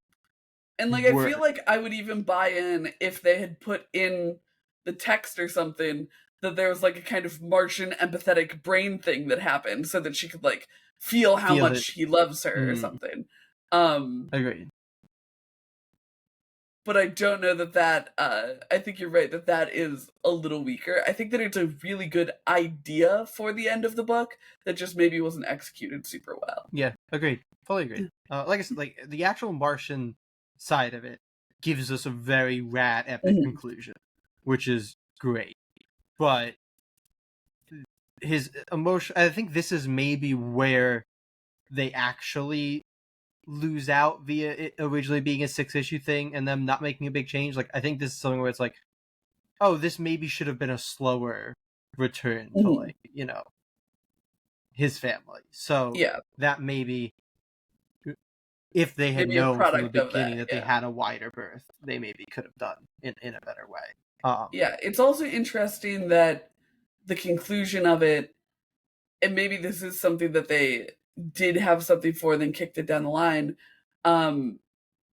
and like work. I feel like I would even buy in if they had put in the text or something that there was like a kind of Martian empathetic brain thing that happened so that she could like feel how much he loves her or something. Agreed. But I don't know that I think you're right that is a little weaker. I think that it's a really good idea for the end of the book that just maybe wasn't executed super well. Yeah, agreed. Fully agreed. Like I said, like the actual Martian side of it gives us a very rad, epic conclusion, which is great. But his emotion, I think this is maybe where they actually lose out via it originally being a 6-issue thing and them not making a big change. Like I think this is something where it's like, oh, this maybe should have been a slower return to like his family. So that maybe if they had known from the beginning that they had a wider berth, they maybe could have done in a better way. It's also interesting that the conclusion of it, and maybe this is something that they did have something for, then kicked it down the line.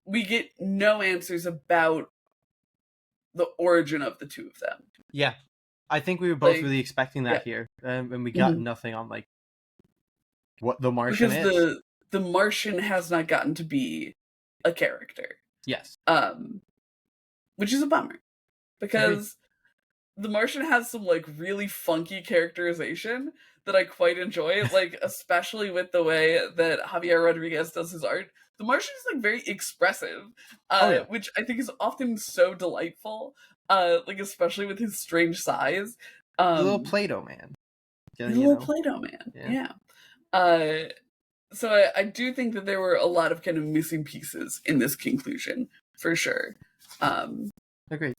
We get no answers about the origin of the two of them. Yeah, I think we were both really expecting that here, and we got nothing on like what the Martian is. Because the Martian has not gotten to be a character. Yes. Which is a bummer. Because The Martian has some like really funky characterization that I quite enjoy, like especially with the way that Javier Rodriguez does his art. The Martian is like very expressive, Oh yeah, which I think is often so delightful. Like especially with his strange size. the little Um, Play-Doh man. Yeah, he's a you little know. Play-Doh man. Yeah. Yeah. Uh, so I do think that there were a lot of kind of missing pieces in this conclusion for sure. Um, Agreed.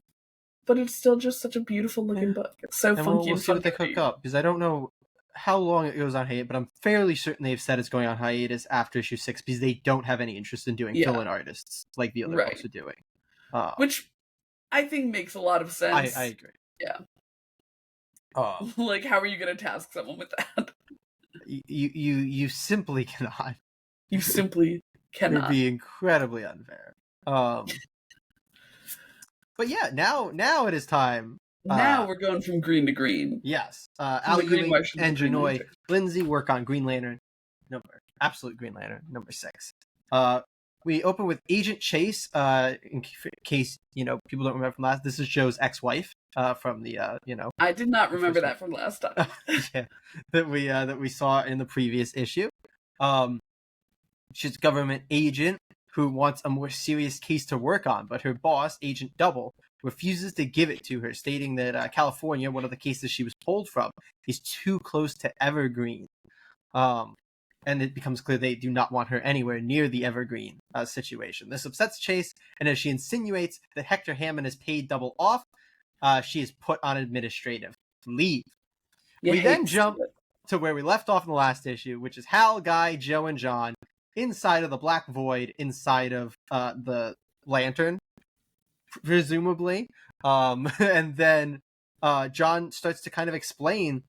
but it's still just such a beautiful looking Yeah. book. It's so And funky we'll and see fun what they to cook read. up, because I don't know how long it goes on hiatus, but I'm fairly certain they've said it's going on hiatus after issue 6 because they don't have any interest in doing Yeah, fill-in artists like the other books right. are doing. Uh, Which I think makes a lot of I sense. agree. Yeah. Um, Like, how are you going to task someone with that? you simply cannot. You simply It would cannot. be incredibly unfair. But yeah, now it is time. Now we're going from green to green. Yes. From Al the Green Ewing Martian to and the Green Janoy Lantern. Lindsay work on Green Lantern Absolute Green Lantern number 6. We open with Agent Chase. In case people don't remember from last, this is Joe's ex-wife. From the I did not the remember first that from last time. yeah, that we saw in the previous issue. She's a government agent who wants a more serious case to work on, but her boss, Agent Double, refuses to give it to her, stating that California, one of the cases she was pulled from, is too close to Evergreen. And it becomes clear they do not want her anywhere near the Evergreen situation. This upsets Chase, and as she insinuates that Hector Hammond is paid double off, she is put on administrative leave. We then jump to where we left off in the last issue, which is Hal, Guy, Joe, and John inside of the Black Void, inside of the Lantern, presumably. And then John starts to kind of explain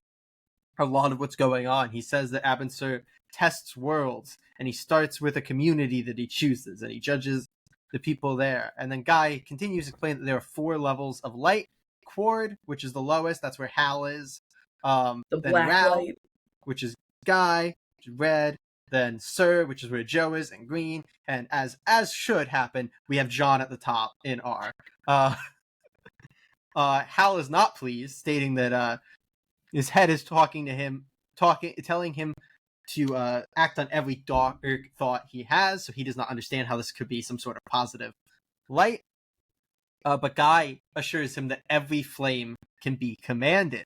a lot of what's going on. He says that Abensur tests worlds, and he starts with a community that he chooses, and he judges the people there. And then Guy continues to explain that there are 4 levels of light. Quard, which is the lowest, that's where Hal is. The Then black Ral, light. which is Guy, which is red. Then Sir, which is where Joe is, and green. And as should happen, we have John at the top in R. Hal is not pleased, stating that his head is telling him to act on every dark thought he has, so he does not understand how this could be some sort of positive light. But Guy assures him that every flame can be commanded.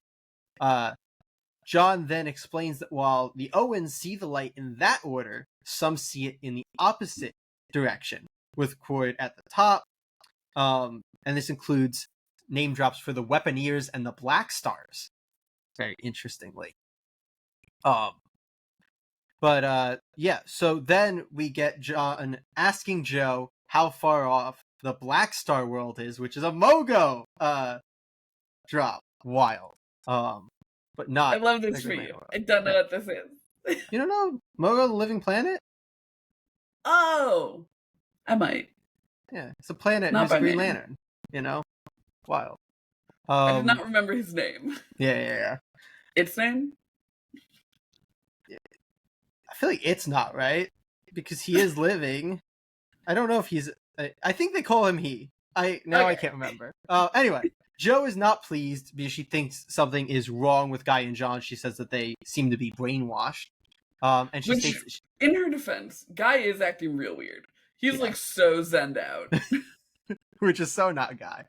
John then explains that while the Owens see the light in that order, some see it in the opposite direction, with Quard at the top. And this includes name drops for the Weaponeers and the Black Stars, very interestingly. So then we get John asking Joe how far off the Black Star world is, which is a Mogo drop. Wild. But not. I love this for you. I don't know what this is. You don't know Mogo the Living Planet? Oh, I might. Yeah, it's a planet Not who's a by Green name. Lantern. Wild. I did not remember his name. Yeah. Its name? I feel like it's not right because he is living. I don't know if he's. I think they call him he. I can't remember. Anyway, Joe is not pleased because she thinks something is wrong with Guy and John. She says that they seem to be brainwashed. And she states, in her defense, Guy is acting real weird. He's like so zenned out, which is so not Guy.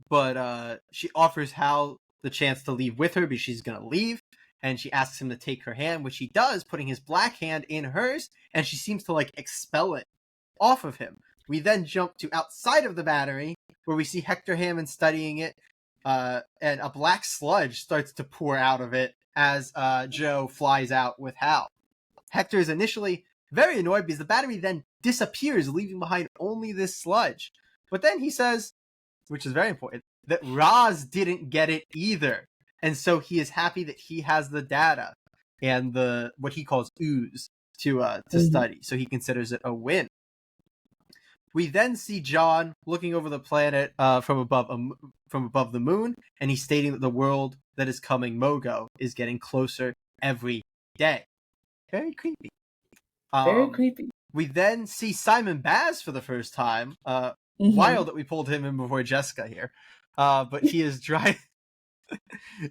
But she offers Hal the chance to leave with her because she's gonna leave, and she asks him to take her hand, which he does, putting his black hand in hers, and she seems to like expel it off of him. We then jump to outside of the battery, where we see Hector Hammond studying it, and a black sludge starts to pour out of it as Joe flies out with Hal. Hector is initially very annoyed because the battery then disappears, leaving behind only this sludge. But then he says, which is very important, that Roz didn't get it either. And so he is happy that he has the data and the what he calls ooze to study. So he considers it a win. We then see John looking over the planet from above the moon, and he's stating that the world that is coming, Mogo, is getting closer every day. Very creepy. Very creepy. We then see Simon Baz for the first time, Wild that we pulled him in before Jessica here. But he is driving.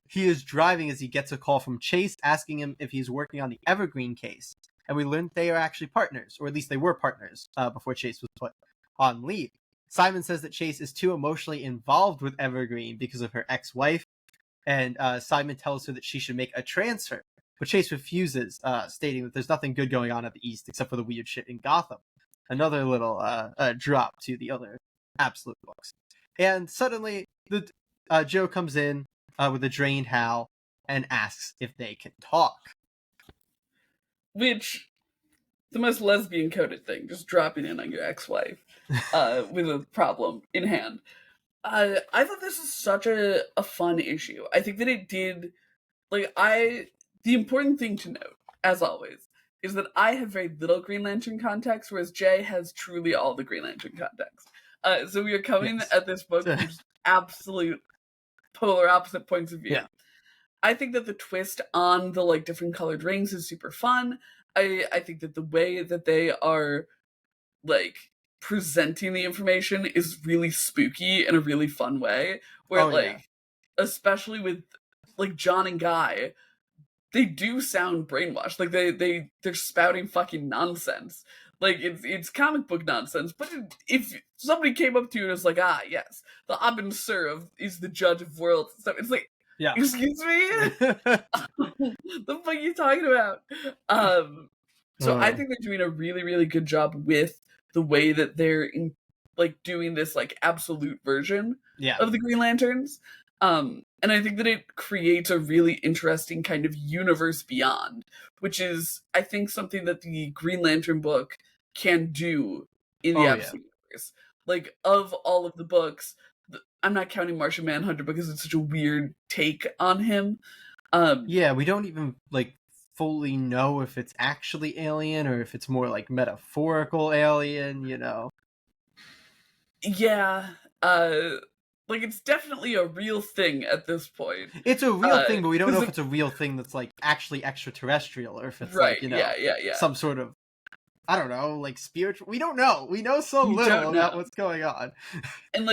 He is driving as he gets a call from Chase asking him if he's working on the Evergreen case. And we learned they are actually partners, or at least they were partners before Chase was put on leave. Simon says that Chase is too emotionally involved with Evergreen because of her ex-wife, and Simon tells her that she should make a transfer. But Chase refuses, stating that there's nothing good going on at the East except for the weird shit in Gotham. Another little drop to the other Absolute books. And suddenly, Joe comes in with a drained Hal and asks if they can talk. Which, the most lesbian coded thing, just dropping in on your ex-wife with a problem in hand. I thought this is such a fun issue. I think that it did, the important thing to note, as always, is that I have very little Green Lantern context, whereas Jay has truly all the Green Lantern context. So we are coming at this book from just absolute polar opposite points of view. Yeah. I think that the twist on the different colored rings is super fun. I think that the way that they are presenting the information is really spooky in a really fun way. Where especially with John and Guy, they do sound brainwashed. They're spouting fucking nonsense. It's comic book nonsense. But if somebody came up to you and was like, yes, the Abin Sur is the judge of worlds and stuff, it's like, excuse me? The fuck are you talking about? So I think they're doing a really, really good job with the way that they're doing this absolute version of the Green Lanterns. And I think that it creates a really interesting kind of universe beyond, which is, I think, something that the Green Lantern book can do in the Absolute universe. Of all of the books, I'm not counting Martian Manhunter because it's such a weird take on him. We don't even fully know if it's actually alien or if it's more metaphorical alien, Yeah. It's definitely a real thing at this point. It's a real thing, but we don't know if it's a real thing that's actually extraterrestrial or if it's some sort of, I don't know, spiritual. We don't know. We know so little about what's going on. And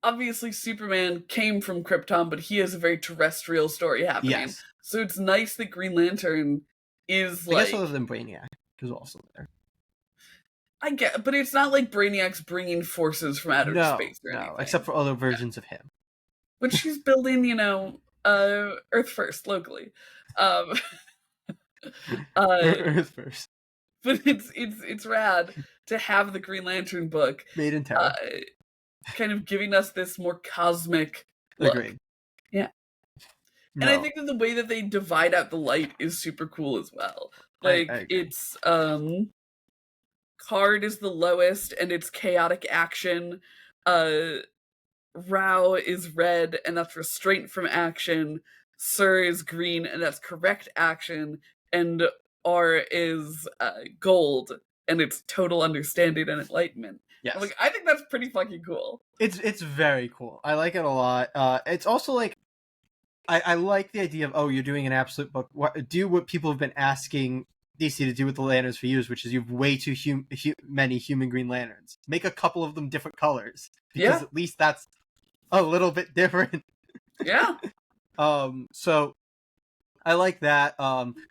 obviously Superman came from Krypton, but he has a very terrestrial story happening. Yes. So it's nice that Green Lantern is I guess other than Brainiac is also there. I get, but it's not like Brainiac's bringing forces from outer space or anything. No, except for other versions of him. But she's building, Earth first, locally. Earth first. But it's rad to have the Green Lantern book made in Terra, kind of giving us this more cosmic look. Agreed. Yeah. No. And I think that the way that they divide out the light is super cool as well. It's Card is the lowest, and it's chaotic action. Rao is red, and that's restraint from action. Sur is green, and that's correct action. And R is gold, and it's total understanding and enlightenment. Yes. I think that's pretty fucking cool. It's very cool. I like it a lot. It's also I like the idea of, you're doing an Absolute book. Do what people have been asking DC to do with the Lanterns for years, which is you have way too many human Green Lanterns. Make a couple of them different colors, because at least that's a little bit different. Yeah. So I like that.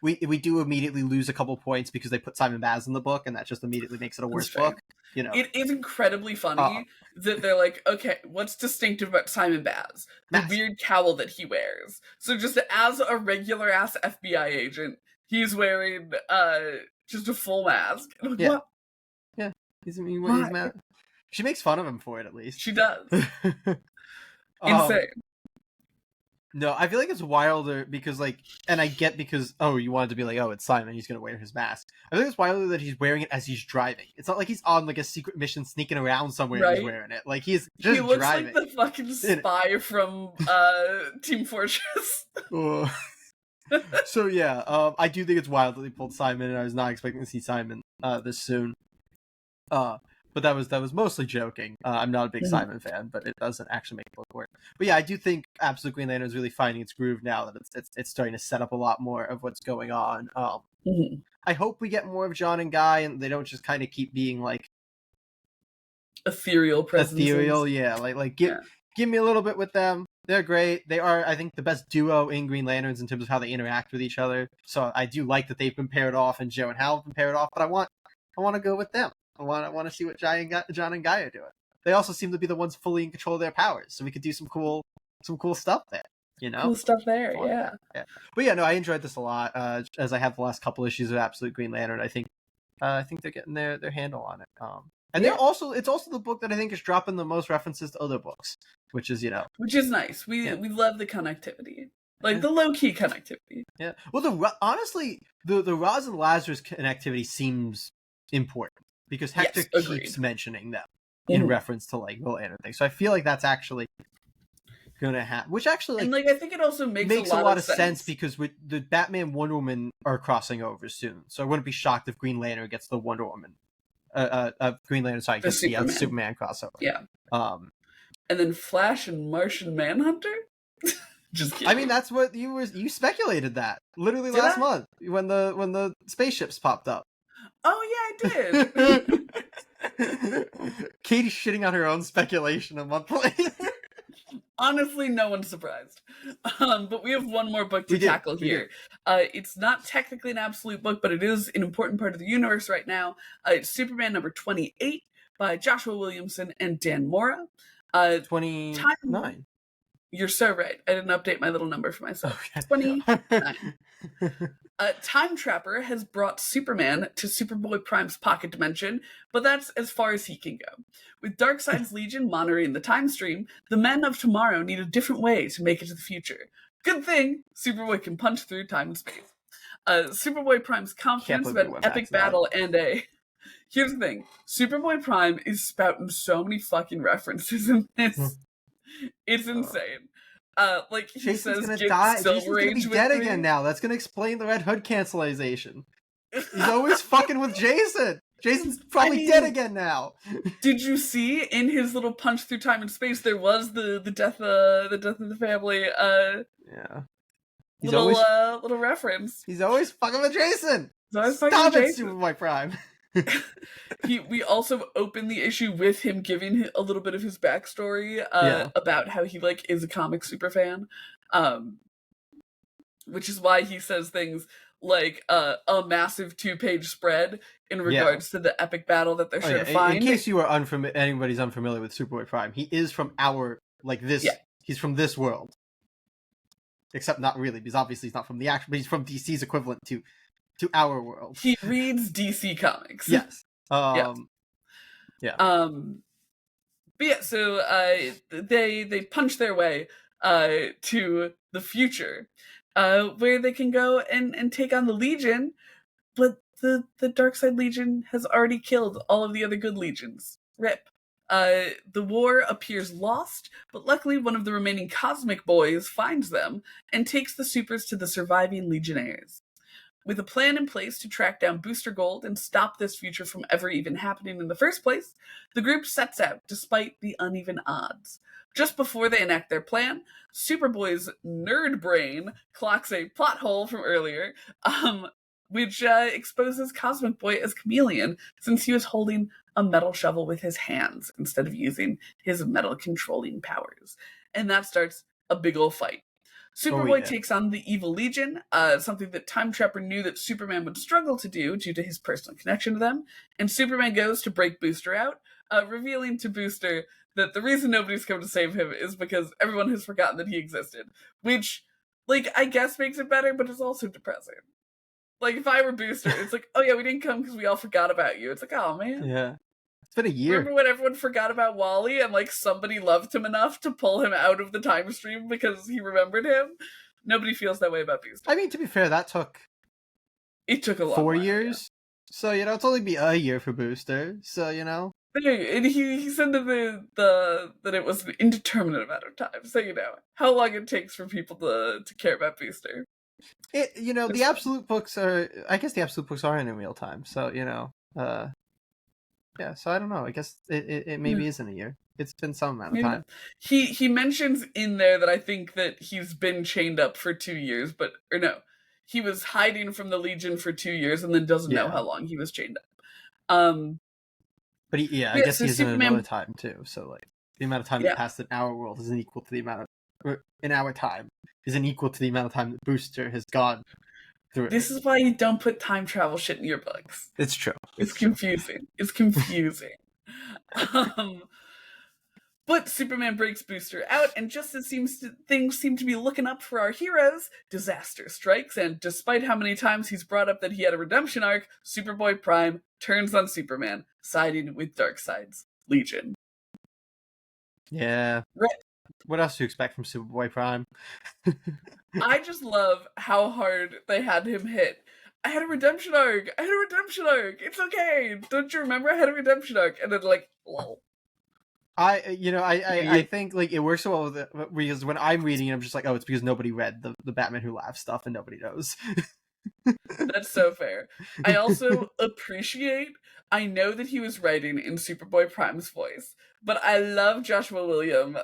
We do immediately lose a couple points because they put Simon Baz in the book, and that just immediately makes it a worse book. It is incredibly funny that they're like, okay, what's distinctive about Simon Baz? The weird cowl that he wears. So just as a regular ass FBI agent, he's wearing just a full mask. Yeah. Yeah. He's mad. She makes fun of him for it, at least. She does. Insane. No, I feel like it's wilder because, and I get because, you wanted to be it's Simon, he's going to wear his mask. I think it's wilder that he's wearing it as he's driving. It's not like he's on, a secret mission sneaking around somewhere and he's wearing it. He's just driving. He looks like the fucking spy from Team Fortress. So, yeah, I do think it's wild that they pulled Simon, and I was not expecting to see Simon this soon. But that was mostly joking. I'm not a big Simon fan, but it doesn't actually make the book work. But yeah, I do think Absolute Green Lantern is really finding its groove now that it's starting to set up a lot more of what's going on. I hope we get more of John and Guy, and they don't just kind of keep being ethereal presences. Ethereal, yeah. Like give me a little bit with them. They're great. They are, I think, the best duo in Green Lanterns in terms of how they interact with each other. So I do like that they've been paired off, and Joe and Hal have been paired off. But I want to go with them. I want to see what John and Guy are doing. They also seem to be the ones fully in control of their powers, so we could do some cool stuff there. You know, cool stuff there. Yeah. But yeah, no, I enjoyed this a lot. As I have the last couple issues of Absolute Green Lantern, I think they're getting their handle on it. And it's also the book that I think is dropping the most references to other books, which is nice. We love the connectivity, like the low key connectivity. Yeah. Well, honestly, the Roz and Lazarus connectivity seems important because Hector keeps mentioning them in reference to like the Lantern thing. So I feel like that's actually gonna happen. Which actually, and I think it also makes a lot of sense because with the Batman Wonder Woman are crossing over soon. So I wouldn't be shocked if Green Lantern gets the Wonder Woman. Green Lantern, sorry, gets the Superman crossover. Yeah. And then Flash and Martian Manhunter? Just kidding. I mean, that's what you speculated that literally last month when the spaceships popped up. Oh yeah, I did. Katie's shitting on her own speculation a month later. Honestly, no one's surprised. But we have one more book to tackle here. It's not technically an absolute book, but it is an important part of the universe right now. It's Superman number 28 by Joshua Williamson and Dan Mora. 29. You're so right. I didn't update my little number for myself. Okay. 29. Time Trapper has brought Superman to Superboy Prime's pocket dimension, but that's as far as he can go. With Darkseid's Legion monitoring the time stream, the men of tomorrow need a different way to make it to the future. Good thing Superboy can punch through time and space. Superboy Prime's confidence about an epic battle and a... Here's the thing. Superboy Prime is spouting so many fucking references in this. It's insane. He Jason's says, gonna die. Jason's gonna be dead again now. That's gonna explain the Red Hood cancellation. He's always fucking with Jason. Jason's probably dead again now. Did you see in his little punch through time and space there was the death of the family? Yeah. Little reference. He's always fucking with Jason. Stop it, Superboy Prime. We also open the issue with him giving a little bit of his backstory about how he is a comic super fan, which is why he says things like a massive 2-page spread in regards to the epic battle that they're sure to find. In case you are anybody's unfamiliar with Superboy Prime, he is from our this. Yeah. He's from this world, except not really, because obviously he's not from the actual. But he's from DC's equivalent to our world. He reads DC comics. Yes. Yeah. But yeah, so they punch their way to the future, where they can go and take on the Legion, but the Darkseid Legion has already killed all of the other good legions. Rip. The war appears lost, but luckily one of the remaining Cosmic Boys finds them and takes the supers to the surviving Legionnaires. With a plan in place to track down Booster Gold and stop this future from ever even happening in the first place, the group sets out despite the uneven odds. Just before they enact their plan, Superboy's nerd brain clocks a plot hole from earlier, which exposes Cosmic Boy as Chameleon since he was holding a metal shovel with his hands instead of using his metal controlling powers. And that starts a big ol' fight. Superboy takes on the Evil Legion, something that Time Trapper knew that Superman would struggle to do due to his personal connection to them, and Superman goes to break Booster out, revealing to Booster that the reason nobody's come to save him is because everyone has forgotten that he existed, which, I guess makes it better, but it's also depressing. If I were Booster, it's oh yeah, we didn't come because we all forgot about you. It's oh man. Yeah. It's been a year. Remember when everyone forgot about Wally and somebody loved him enough to pull him out of the time stream because he remembered him? Nobody feels that way about Booster. I mean, to be fair, that took... It took a lot 4 years? Yeah. So, it's only be a year for Booster. So, And he said that it was an indeterminate amount of time. So, how long it takes for people to care about Booster. The Absolute books are... I guess the Absolute books are in real time. So, yeah, so I don't know. I guess it maybe isn't a year. It's been some amount of time. He mentions in there that I think that he's been chained up for 2 years, he was hiding from the Legion for 2 years and then doesn't know how long he was chained up. But I Yeah, guess so he is in another Superman. time too. So like the amount of time that Yeah, passed in our world isn't equal to the amount of in our time isn't equal to the amount of time that Booster has gone through. this is why you don't put time travel shit in your books. It's true. It's confusing. It's confusing. um, but Superman breaks Booster out, and just as things seem to be looking up for our heroes, disaster strikes, and despite how many times he's brought up that he had a redemption arc, Superboy Prime turns on Superman, siding with Darkseid's Legion. Yeah. Right. What else do you expect from Superboy Prime? I just love how hard they had him hit. I had a redemption arc. I had a redemption arc. It's okay. Don't you remember I had a redemption arc? And then like, lol. I think like it works so well with it, because when I'm reading it, I'm just like, oh, it's because nobody read the Batman Who Laughs stuff and nobody knows. That's so fair. I also appreciate, I know that he was writing in Superboy Prime's voice, but I love Joshua William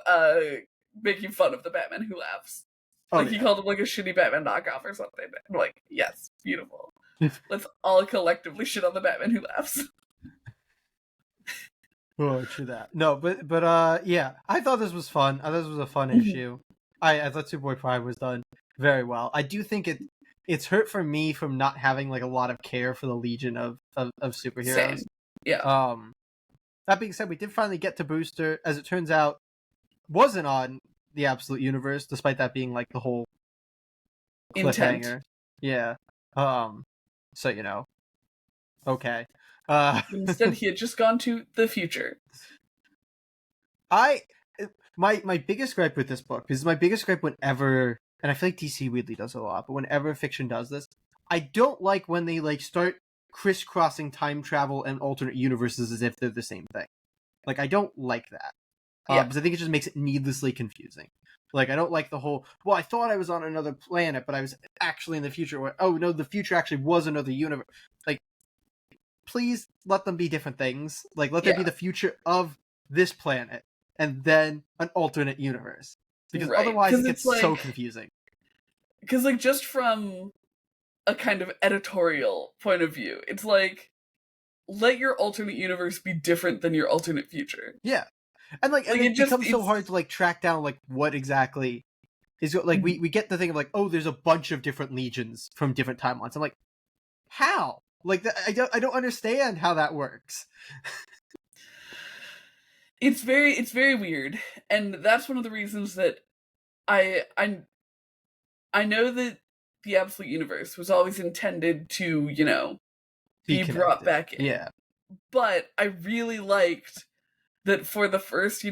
making fun of the Batman Who Laughs. Oh Like he yeah. called him like a shitty Batman knockoff or something. I'm like, yes, beautiful. Let's all collectively shit on the Batman Who Laughs. Oh, true that. No, but yeah, I thought this was fun. I thought this was a fun issue. I thought Superboy Prime was done very well. I do think it's hurt for me from not having like a lot of care for the Legion of superheroes. Same. Yeah. That being said, we did finally get to Booster. As it turns out, wasn't on the Absolute Universe, despite that being like the whole Intent. cliffhanger. Yeah. So okay. Instead, he had just gone to the future. My biggest gripe with this book, this is my biggest gripe whenever, and I feel like DC weirdly does it a lot, but whenever fiction does this, I don't like when they like start crisscrossing time travel and alternate universes as if they're the same thing. Like I don't like that. Because I think it just makes it needlessly confusing. Like I don't like the whole, well, I thought I was on another planet, but I was actually in the future. Or, oh no, the future actually was another universe. Like, please let them be different things. Like let there be the future of this planet and then an alternate universe, because otherwise it gets like, so confusing. Because like just from a kind of editorial point of view, it's like, let your alternate universe be different than your alternate future. Yeah. And like and it becomes so hard to like track down like what exactly is like we get the thing of like, oh, there's a bunch of different legions from different timelines. I'm like, how? Like I don't understand how that works. It's very weird, and that's one of the reasons that I know that the Absolute Universe was always intended to, be brought back in. Yeah. But I really liked that for the first,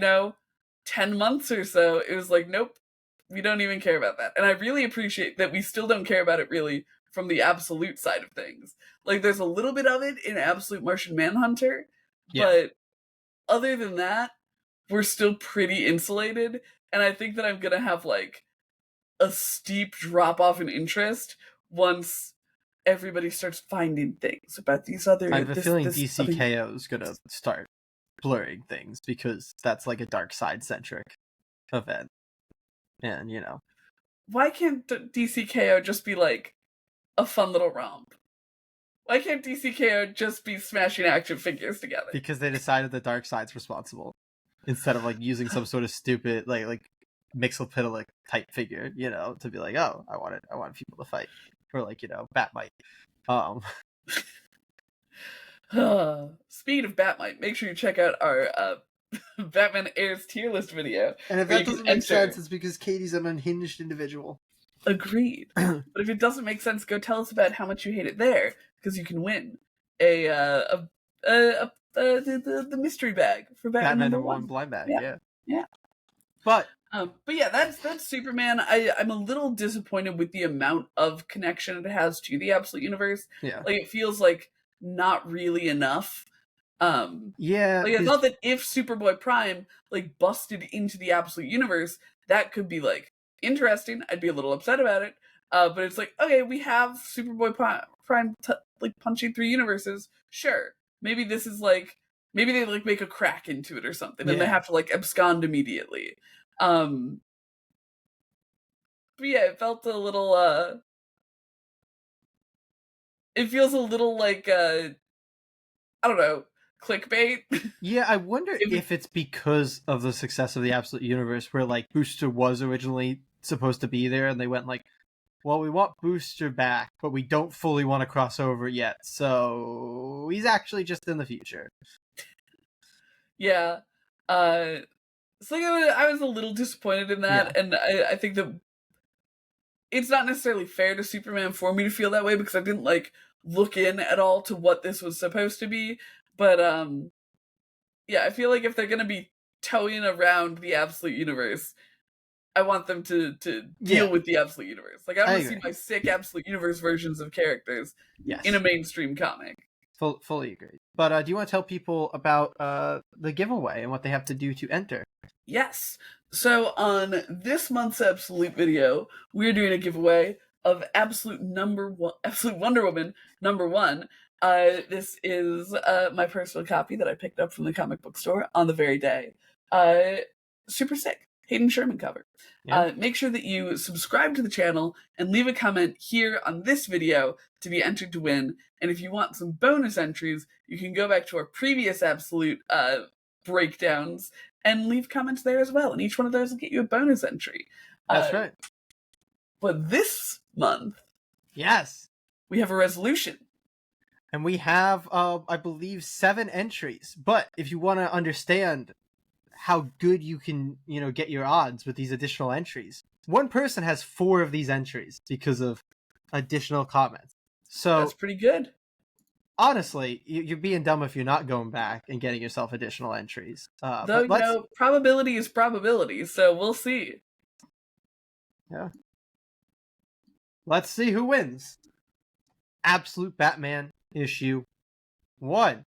10 months or so, it was like, nope, we don't even care about that. And I really appreciate that we still don't care about it really from the Absolute side of things. Like, there's a little bit of it in Absolute Martian Manhunter, but other than that, we're still pretty insulated. And I think that I'm gonna have, like, a steep drop-off in interest once everybody starts finding things about these other... I have a feeling DCKO is gonna start blurring things, because that's like a Darkseid centric event, and why can't DCKO just be like a fun little romp? Why can't DCKO just be smashing action figures together? Because they decided that Darkseid's responsible, instead of like using some sort of stupid like Mixolydic type figure, to be like, oh, I want people to fight, or like Batmite. Speed of Batmite, make sure you check out our Batman Heirs tier list video. And if that doesn't make sense, it's because Katie's an unhinged individual. Agreed. But if it doesn't make sense, go tell us about how much you hate it there, because you can win the mystery bag for Batman number 1 blind bag. Yeah. But yeah, that's Superman. I'm a little disappointed with the amount of connection it has to the Absolute Universe. Yeah. Like, it feels like not really enough. Yeah. Like, I thought that if Superboy Prime like busted into the Absolute Universe, that could be like interesting. I'd be a little upset about it. But it's like, okay, we have Superboy Prime like punching through universes. Sure. Maybe this is like, maybe they like make a crack into it or something, and they have to like abscond immediately. But yeah, it felt a little it feels a little like I don't know, clickbait. Yeah, I wonder if it's because of the success of the Absolute Universe, where like Booster was originally supposed to be there, and they went like, well, we want Booster back, but we don't fully want to cross over yet, so he's actually just in the future. Yeah. So I was a little disappointed in that, and I think that it's not necessarily fair to Superman for me to feel that way, because I didn't like look in at all to what this was supposed to be. But yeah, I feel like if they're gonna be towing around the Absolute Universe, I want them to deal with the Absolute Universe. Like, I want to see my sick Absolute Universe versions of characters in a mainstream comic. Fully agree. But do you want to tell people about the giveaway and what they have to do to enter? Yes. So on this month's Absolute video, we're doing a giveaway of Absolute Wonder Woman #1. This is my personal copy that I picked up from the comic book store on the very day. Super sick. Hayden Sherman cover. Yeah. Make sure that you subscribe to the channel and leave a comment here on this video to be entered to win. And if you want some bonus entries, you can go back to our previous Absolute breakdowns and leave comments there as well. And each one of those will get you a bonus entry. That's right. But this month, yes, we have a resolution. And we have, I believe, 7 entries. But if you want to understand how good you can, get your odds with these additional entries, one person has 4 of these entries because of additional comments. So that's pretty good. Honestly, you're being dumb if you're not going back and getting yourself additional entries. Though, probability is probability, so we'll see. Yeah. Let's see who wins. Absolute Batman issue 1.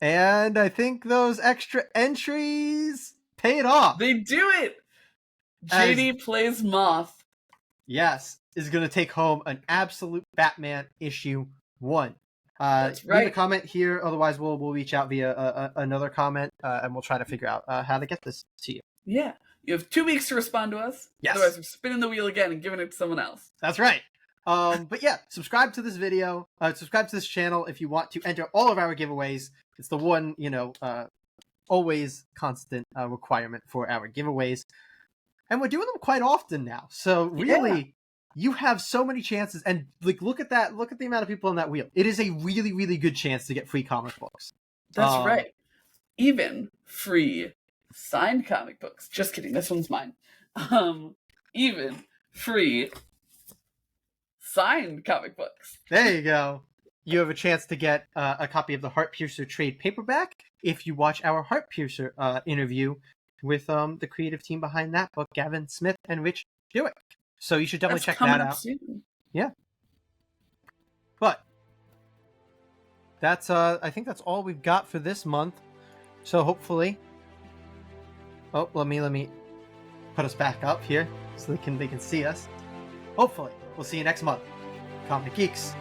And I think those extra entries paid off. They do it! JD plays Moth. Yes, is going to take home an Absolute Batman issue 1. That's right. Leave a comment here, otherwise we'll reach out via another comment, and we'll try to figure out how to get this to you. Yeah. You have 2 weeks to respond to us. Yes. Otherwise we're spinning the wheel again and giving it to someone else. That's right. But yeah, subscribe to this video, subscribe to this channel if you want to enter all of our giveaways. It's the one, always constant requirement for our giveaways. And we're doing them quite often now. So really, you have so many chances. And like, look at that. Look at the amount of people on that wheel. It is a really, really good chance to get free comic books. That's right. Even free signed comic books. Just kidding. This one's mine. Even free signed comic books. There you go. You have a chance to get a copy of the Heart Piercer trade paperback if you watch our Heart Piercer interview with the creative team behind that book, Gavin Smith and Rich Dewick. So you should definitely check that out. Soon. Yeah. But that's I think that's all we've got for this month. So hopefully, let me put us back up here so they can see us. Hopefully, we'll see you next month. Comic Geeks.